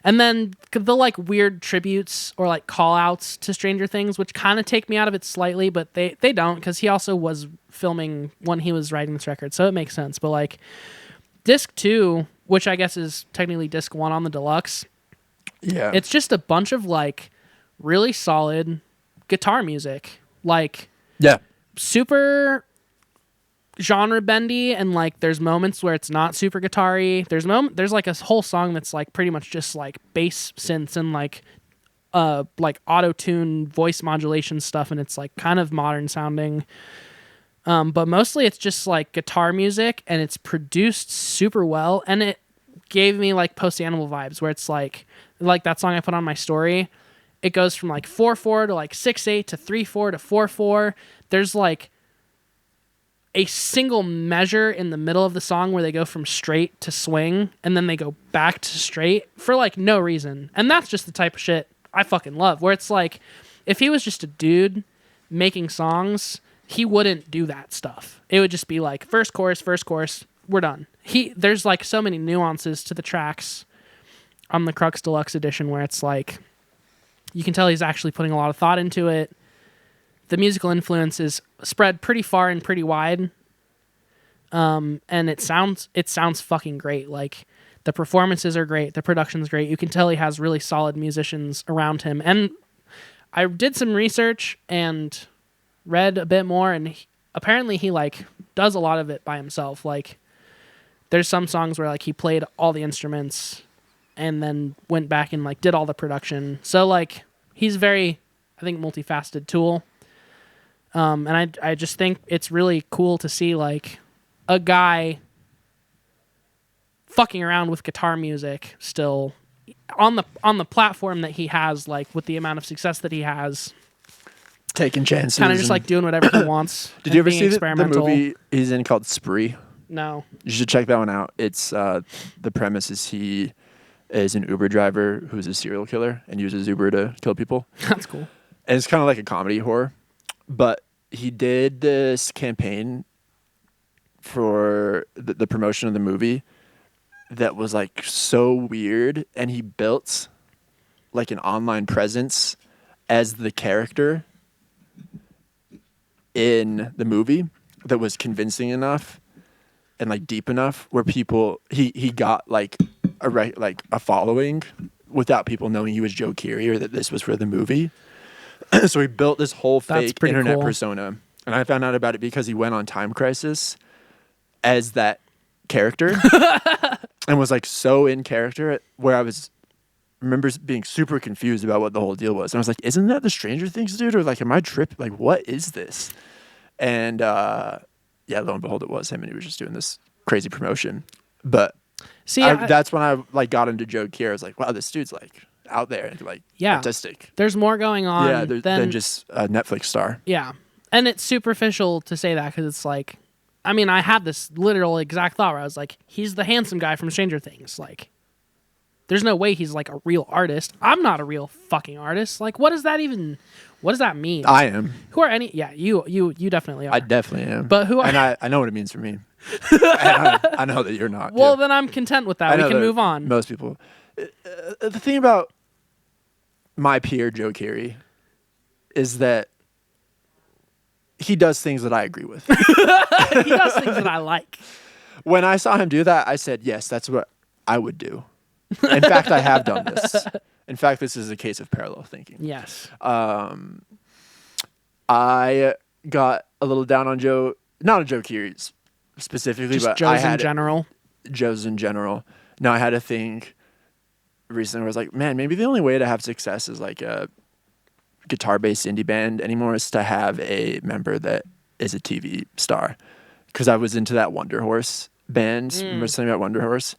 And then the like weird tributes or like call outs to Stranger Things, which kind of take me out of it slightly, but they don't, because he also was filming when he was writing this record. So it makes sense. But like disc 2, which I guess is technically disc 1 on the deluxe. Yeah. It's just a bunch of like really solid guitar music. Like Yeah. super genre bendy, and like there's moments where it's not super guitar-y. There's like a whole song that's like pretty much just like bass synths and like auto-tune voice modulation stuff, and it's like kind of modern sounding. But mostly it's just like guitar music, and it's produced super well, and it gave me like Post Animal vibes, where it's like that song I put on my story. It goes from like 4/4 to like 6/8 to 3/4 to 4/4. There's like a single measure in the middle of the song where they go from straight to swing, and then they go back to straight for like no reason. And that's just the type of shit I fucking love, where it's like, if he was just a dude making songs, he wouldn't do that stuff. It would just be like first chorus, we're done. There's like so many nuances to the tracks on the Crux Deluxe edition where it's like, you can tell he's actually putting a lot of thought into it. The musical influence is spread pretty far and pretty wide. And it sounds fucking great. Like, the performances are great. The production's great. You can tell he has really solid musicians around him. And I did some research and read a bit more, and apparently he like does a lot of it by himself. Like, there's some songs where like he played all the instruments and then went back and like did all the production. So like he's very, I think, multifaceted tool. And I just think it's really cool to see like a guy fucking around with guitar music still on the platform that he has, like with the amount of success that he has, Taking chances. kind of just like doing whatever he wants. Did you ever being see the movie he's in called Spree? No. You should check that one out. It's the premise is he is an Uber driver who's a serial killer and uses Uber to kill people. That's cool. And it's kind of like a comedy horror, but he did this campaign for the promotion of the movie that was like so weird, and he built like an online presence as the character in the movie that was convincing enough and like deep enough where people he got like a following without people knowing he was Joe Keery or that this was for the movie. So he built this whole fake internet persona, and I found out about it because he went on Time Crisis as that character and was like so in character where I remember being super confused about what the whole deal was. And I was like, isn't that the Stranger Things dude? Or like, am I tripping? Like, what is this? And yeah, lo and behold, it was him, and he was just doing this crazy promotion. But see, that's when I like got into Joe Keery. I was like, wow, this dude's like out there and like artistic. There's more going on than just a Netflix star. Yeah. And it's superficial to say that because it's like, I mean, I had this literal exact thought where I was like, he's the handsome guy from Stranger Things. Like, there's no way he's like a real artist. I'm not a real fucking artist. Like, what does that mean? I am. Who are any? Yeah, you definitely are. I definitely am. But who are? And I know what it means for me. I know that you're not. Well, too. then I'm content with that. We can move on. Most people. The thing about my peer Joe Keery is that he does things that I agree with. He does things that I like. When I saw him do that, I said, yes, that's what I would do. In fact, I have done this. In fact, this is a case of parallel thinking. Yes. I got a little down on Joe, not on Joe Keery specifically, just but Joe's in general. Joe's in general. No, I had a thing recently where I was like, man, maybe the only way to have success is like a guitar-based indie band anymore is to have a member that is a TV star. Because I was into that Wonder Horse band. Remember something about Wonder Horse?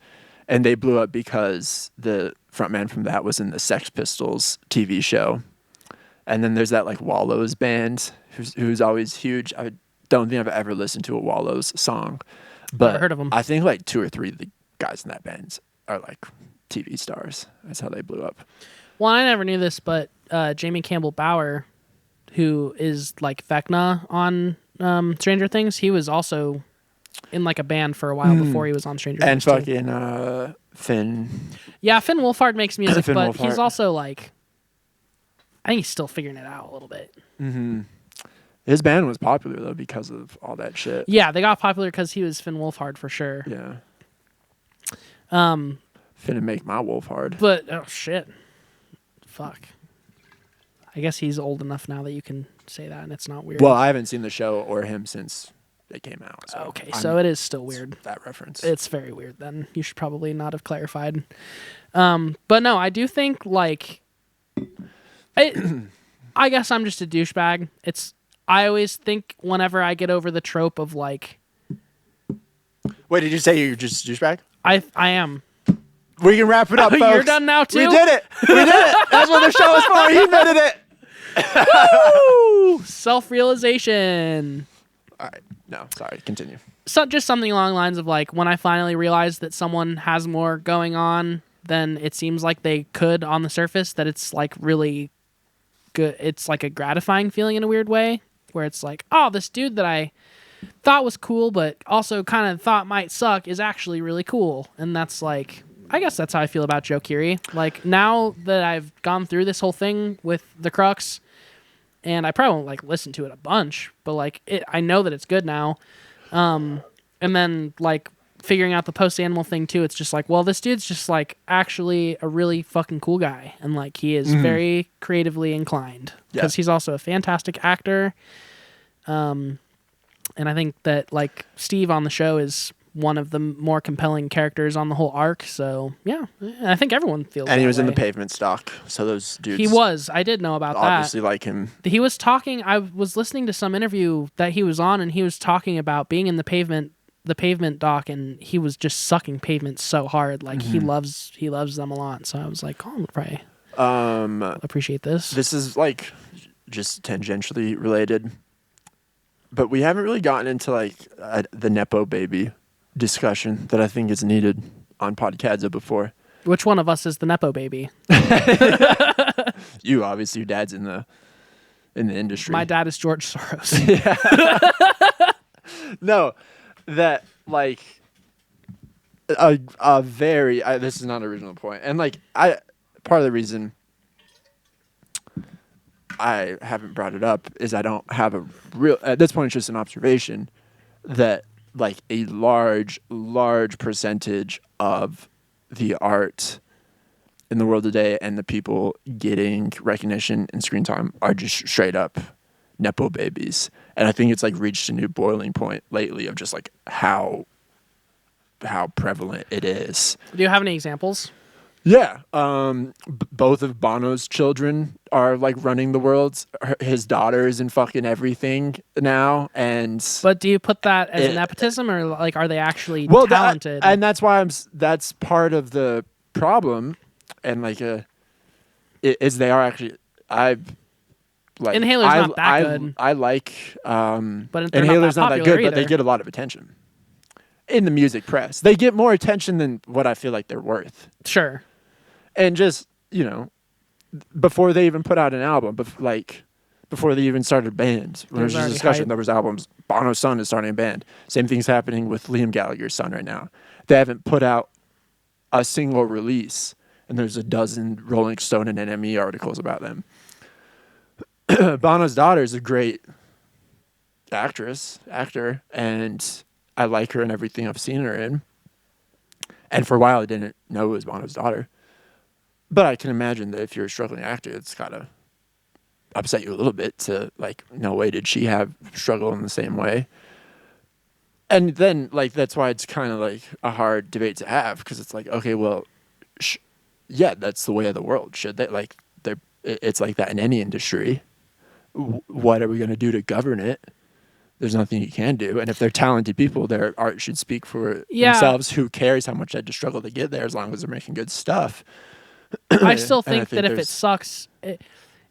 And they blew up because the frontman from that was in the Sex Pistols TV show. And then there's that like Wallows band who's always huge. I don't think I've ever listened to a Wallows song. But Never heard of 'em. I think like 2 or 3 of the guys in that band are like TV stars. That's how they blew up. Well, I never knew this, but Jamie Campbell Bower, who is like Vecna on Stranger Things, he was also in like a band for a while before he was on Stranger And Things. too. fucking Finn. Yeah, Finn Wolfhard makes music, Finn but he's Wolfhard. also like, I think he's still figuring it out a little bit. His band was popular though because of all that shit. Yeah, they got popular because he was Finn Wolfhard for sure. Yeah. Um, Finna make my wolf hard. but oh shit, fuck. I guess he's old enough now that you can say that and it's not weird. Well, I haven't seen the show or him since it came out. So okay, so it is still weird. That reference. It's very weird then. You should probably not have clarified. But no, I do think like I guess I'm just a douchebag. I always think whenever I get over the trope of like Wait, did you say you're just a douchebag? I am. We can wrap it up, folks. You're done now too? We did it. We did it. That's what the show is for. You admitted it. Woo! Self-realization. All right. No, sorry. Continue. So just something along the lines of like when I finally realized that someone has more going on than it seems like they could on the surface, that it's like really good. It's like a gratifying feeling in a weird way where it's like, oh, this dude that I thought was cool but also kind of thought might suck is actually really cool. And that's like, I guess that's how I feel about Joe Keery. Like now that I've gone through this whole thing with the Crux, and I probably won't like listen to it a bunch, but like I know that it's good now. And then like figuring out the post animal thing too, it's just like, well, this dude's just like actually a really fucking cool guy, and like he is very creatively inclined because he's also a fantastic actor. And I think that like Steve on the show is one of the more compelling characters on the whole arc. So yeah, I think everyone feels. And he that was in the way. Pavement stock, so those dudes. He was. I did know about obviously that. like him. He was talking. I was listening to some interview that he was on, and he was talking about being in the Pavement dock, and he was just sucking Pavement so hard. Like he loves them a lot. So I was like, oh, I'm gonna probably appreciate this. This is like just tangentially related, but we haven't really gotten into like the Nepo baby discussion that I think is needed on Podcadzo before. Which one of us is the Nepo baby? You obviously, your dad's in the industry. My dad is George Soros. No, that like a very this is not an original point, and like part of the reason I haven't brought it up is I don't have a real, at this point it's just an observation that like a large percentage of the art in the world today and the people getting recognition and screen time are just straight up Nepo babies. And I think it's like reached a new boiling point lately of just like how prevalent it is. Do you have any examples? Yeah. Both of Bono's children are like running the world. His daughter is in fucking everything now. And But do you put that as nepotism, or like are they actually talented? and that's why that's part of the problem. And like is they are actually Inhaler's not that good. I like But they're Inhaler's not not that popular good, but they either. get a lot of attention in the music press. They get more attention than what I feel like they're worth. Sure. And just, you know, before they even put out an album, before they even started a band, when there was just already discussion, hype. there was albums. Bono's son is starting a band. Same thing's happening with Liam Gallagher's son right now. They haven't put out a single release, and there's a dozen Rolling Stone and NME articles about them. Bono's daughter is a great actor, and I like her in everything I've seen her in. And for a while, I didn't know it was Bono's daughter. But I can imagine that if you're a struggling actor, it's gotta upset you a little bit to like, no way did she have struggle in the same way. And then like that's why it's kind of like a hard debate to have, because it's like, okay, well, yeah, that's the way of the world. Should they like it's like that in any industry. What are we gonna do to govern it? There's nothing you can do. And if they're talented people, their art should speak for themselves. Who cares how much they had to struggle to get there, as long as they're making good stuff. I still think that if it there's- sucks,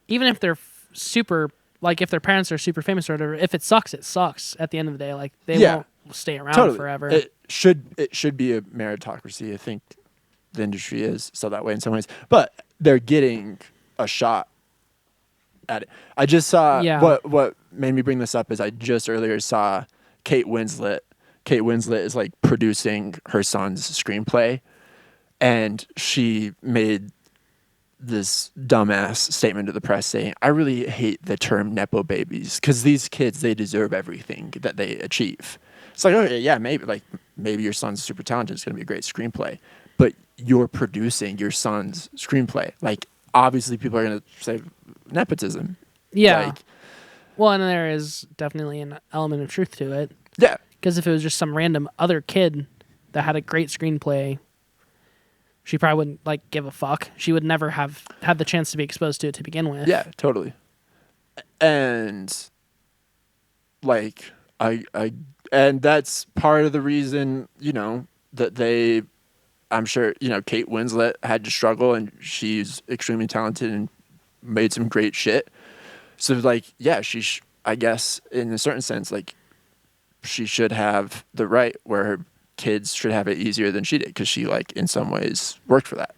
even if they're super, like if their parents are super famous or whatever, if it sucks at the end of the day. Like they won't. stay around Totally. forever. It should be a meritocracy. I think the industry is so that way in some ways, but they're getting a shot at it. I just saw Yeah. what made me bring this up is I just earlier saw Kate Winslet. Kate Winslet is like producing her son's screenplay, and she made this dumbass statement to the press saying, "I really hate the term nepo babies because these kids, they deserve everything that they achieve." It's like, okay, yeah, maybe your son's super talented. It's going to be a great screenplay, but you're producing your son's screenplay. Like, obviously, people are going to say nepotism. Yeah. Like, Well, and there is definitely an element of truth to it. yeah. Because if it was just some random other kid that had a great screenplay, she probably wouldn't like give a fuck. She would never have had the chance to be exposed to it to begin with. Yeah, totally. And like and that's part of the reason, that I'm sure, Kate Winslet had to struggle, and she's extremely talented and made some great shit. So like, yeah, I guess in a certain sense, like she should have the right where her kids should have it easier than she did, because she like in some ways worked for that.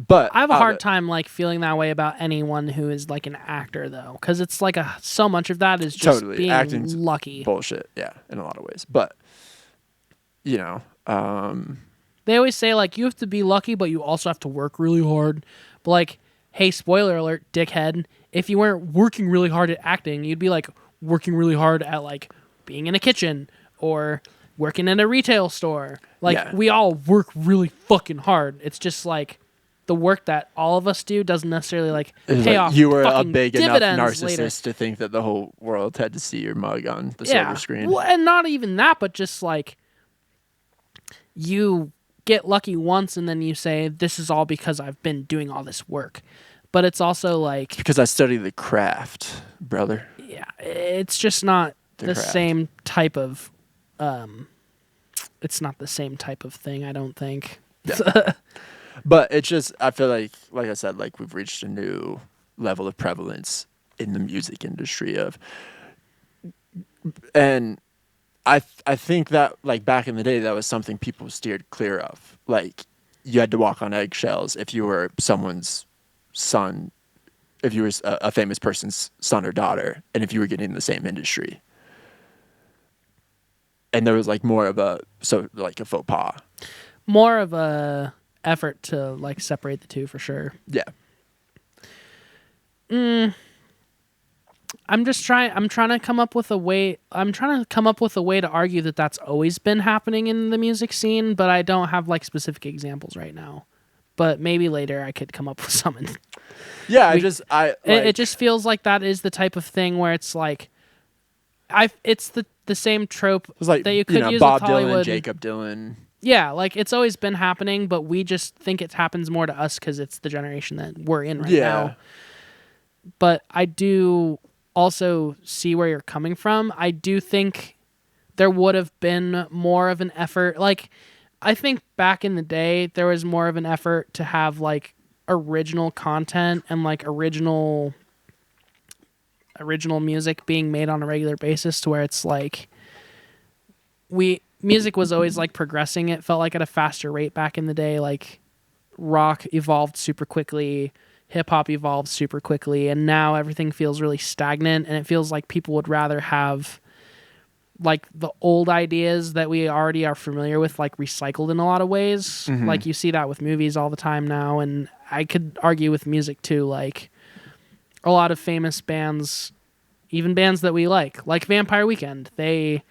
But I have a hard time like feeling that way about anyone who is like an actor though, because it's like so much of that is just totally being acting's lucky. bullshit. Yeah, in a lot of ways. But They always say like you have to be lucky, but you also have to work really hard. But like, hey, spoiler alert, dickhead! If you weren't working really hard at acting, you'd be like working really hard at like being in a kitchen or working in a retail store. Like Yeah. we all work really fucking hard. It's just like the work that all of us do doesn't necessarily like it's pay like off. you were a fucking big enough dividends narcissist later. to think that the whole world had to see your mug on the silver screen. Well, and not even that, but just like you get lucky once and then you say, this is all because I've been doing all this work. But it's also like, Because I study the craft, brother. yeah, it's just not the craft. same type of, it's not the same type of thing, I don't think. Yeah. But it's just, I feel like I said, like we've reached a new level of prevalence in the music industry and I think that like back in the day, that was something people steered clear of. Like you had to walk on eggshells if you were someone's son, if you were a famous person's son or daughter, and if you were getting in the same industry. And there was like more of a faux pas. More of a effort to like separate the two for sure. Yeah. I'm trying to come up with a way to argue that that's always been happening in the music scene, but I don't have like specific examples right now. But maybe later I could come up with something. Yeah, It just feels like that is the type of thing where it's like it's the same trope it was like, that you could use Bob with Hollywood. Dylan, Jacob Dylan. Yeah, like it's always been happening, but we just think it happens more to us because it's the generation that we're in right now. But I do also see where you're coming from. I do think there would have been more of an effort. Like, I think back in the day, there was more of an effort to have like original content and like original music being made on a regular basis, to where it's like music was always like progressing. It felt like at a faster rate back in the day. Like rock evolved super quickly, hip hop evolved super quickly, and now everything feels really stagnant, and it feels like people would rather have like the old ideas that we already are familiar with like recycled in a lot of ways. Mm-hmm. Like you see that with movies all the time now, and I could argue with music too. Like a lot of famous bands, even bands that we like Vampire Weekend, they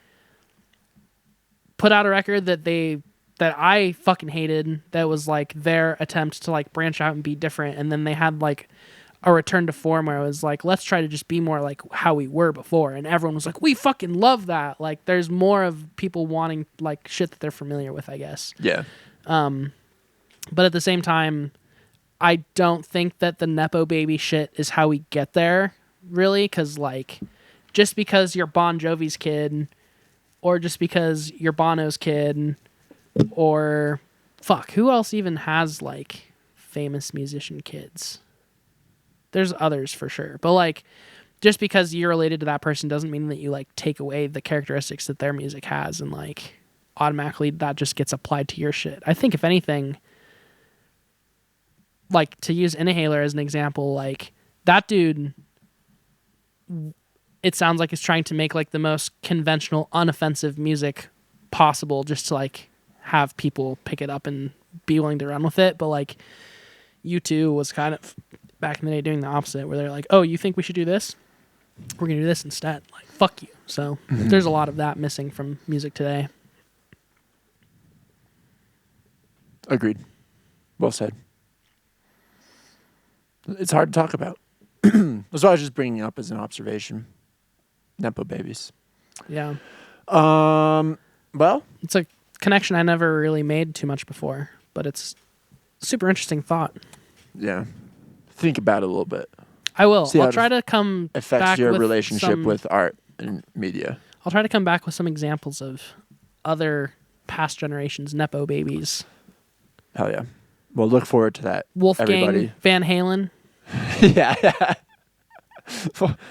put out a record that I fucking hated, that was like their attempt to like branch out and be different, and then they had like a return to form where it was like, let's try to just be more like how we were before, and everyone was like, we fucking love that. Like there's more of people wanting like shit that they're familiar with, I guess. Yeah. But at the same time, I don't think that the nepo baby shit is how we get there, really, because like just because you're Bon Jovi's kid, or just because you're Bono's kid, or fuck, who else even has like famous musician kids? There's others for sure, but like just because you're related to that person doesn't mean that you like take away the characteristics that their music has and like automatically that just gets applied to your shit. I think if anything, like to use Inhaler as an example, like that dude, it sounds like he's trying to make like the most conventional, unoffensive music possible just to like have people pick it up and be willing to run with it. But like U2 was kind of back in the day doing the opposite where they're like, oh, you think we should do this? We're going to do this instead. Like, fuck you. So there's a lot of that missing from music today. Agreed. Well said. It's hard to talk about. That's what I was just bringing up as an observation. Nepo babies. Yeah. Well, It's a connection I never really made too much before, but it's a super interesting thought. yeah. Think about it a little bit. I will. See how I'll it try to come Affects back your with relationship some- with art and media. I'll try to come back with some examples of other past generations Nepo babies. Hell yeah. Well, look forward to that. Wolfgang everybody. Van Halen. Yeah.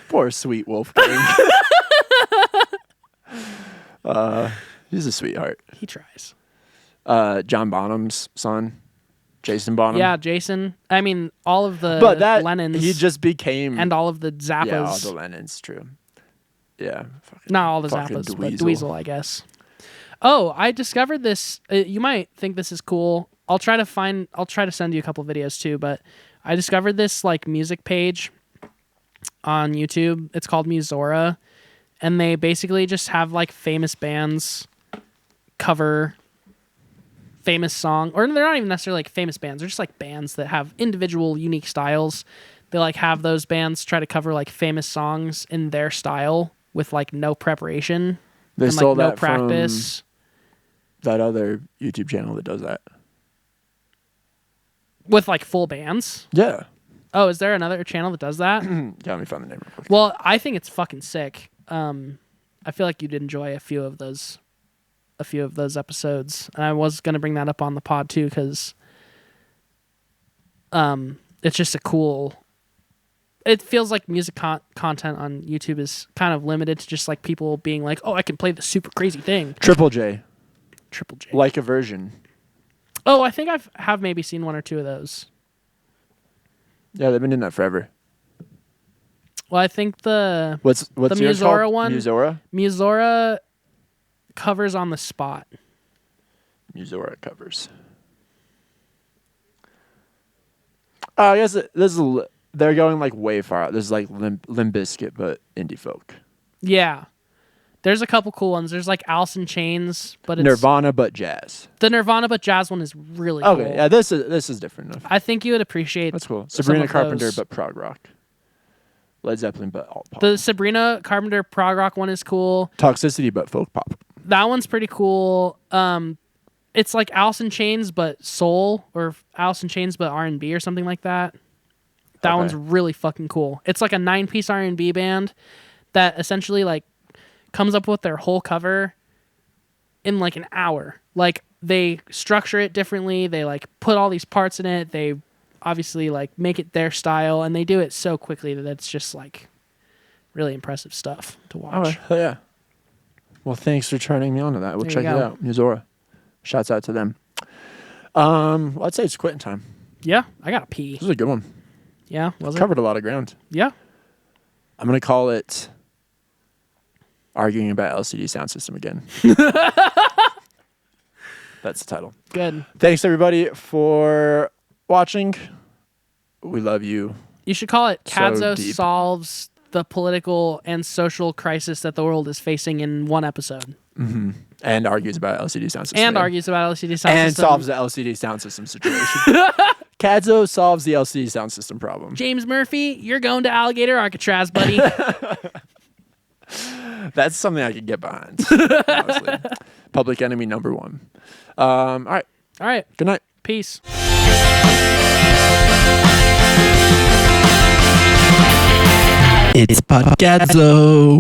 Poor sweet Wolfgang. He's a sweetheart. He tries. John Bonham's son, Jason Bonham. Yeah, Jason. I mean, all of the But that Lennons he just became and all of the Zappas. Yeah, all the Lennons, true. Yeah. Not all the fucking Zappas, but Dweezil. Dweezil, I guess. Oh, I discovered this. You might think this is cool. I'll try to send you a couple videos too, but I discovered this like music page on YouTube. It's called Musora, and they basically just have like famous bands cover famous song, or they're not even necessarily like famous bands. They're just like bands that have individual unique styles. They like have those bands try to cover like famous songs in their style with like no preparation They and stole like no that practice. from that other YouTube channel that does that. With like full bands. Yeah. Oh, is there another channel that does that? Yeah, let me find the name real quick. Well, I think it's fucking sick. I feel like you'd enjoy a few of those episodes, and I was gonna bring that up on the pod too because it's just a cool. It feels like music content on YouTube is kind of limited to just like people being like, "Oh, I can play the super crazy thing." Triple J, Triple J. like a version. Oh, I think have maybe seen one or two of those. Yeah, they've been doing that forever. Well, I think What's the yours Musora called? one? Musora covers on the spot. Musora covers. I guess they're going like way far out. This is like Limp Bizkit, but indie folk. Yeah. There's a couple cool ones. There's like Alice in Chains, but it's Nirvana, but jazz. the Nirvana but jazz one is really cool. Okay, yeah, this is different enough. I think you would appreciate That's cool. some Sabrina of Carpenter, those. but prog rock. Led Zeppelin, but alt pop. The Sabrina Carpenter prog rock one is cool. Toxicity, but folk pop. That one's pretty cool. It's like Alice in Chains but soul, or Alice in Chains but R&B or something like that. That Okay. one's really fucking cool. It's like a 9-piece R&B band that essentially like comes up with their whole cover in like an hour. Like they structure it differently. They like put all these parts in it. They obviously like make it their style, and they do it so quickly that it's just like really impressive stuff to watch. All right. Hell yeah. Well, thanks for turning me on to that. We'll There check you it go. out. Musora. Shouts out to them. I'd say it's quitting time. Yeah, I gotta pee. This was a good one. Yeah, was it? Covered a lot of ground. Yeah. I'm going to call it Arguing About LCD Sound System again. That's the title. Good. Thanks, everybody, for watching. We love you. You should call it So Kadzo deep. solves the political and social crisis that the world is facing in one episode. And argues about LCD Sound System. And argues about LCD sound And system. solves the LCD Sound System situation. Kadzo solves the LCD Sound System problem. James Murphy, you're going to Alligator Alcatraz, buddy. That's something I could get behind, honestly. Public enemy number one. All right. All right. Good night. Peace. It's podcadzo.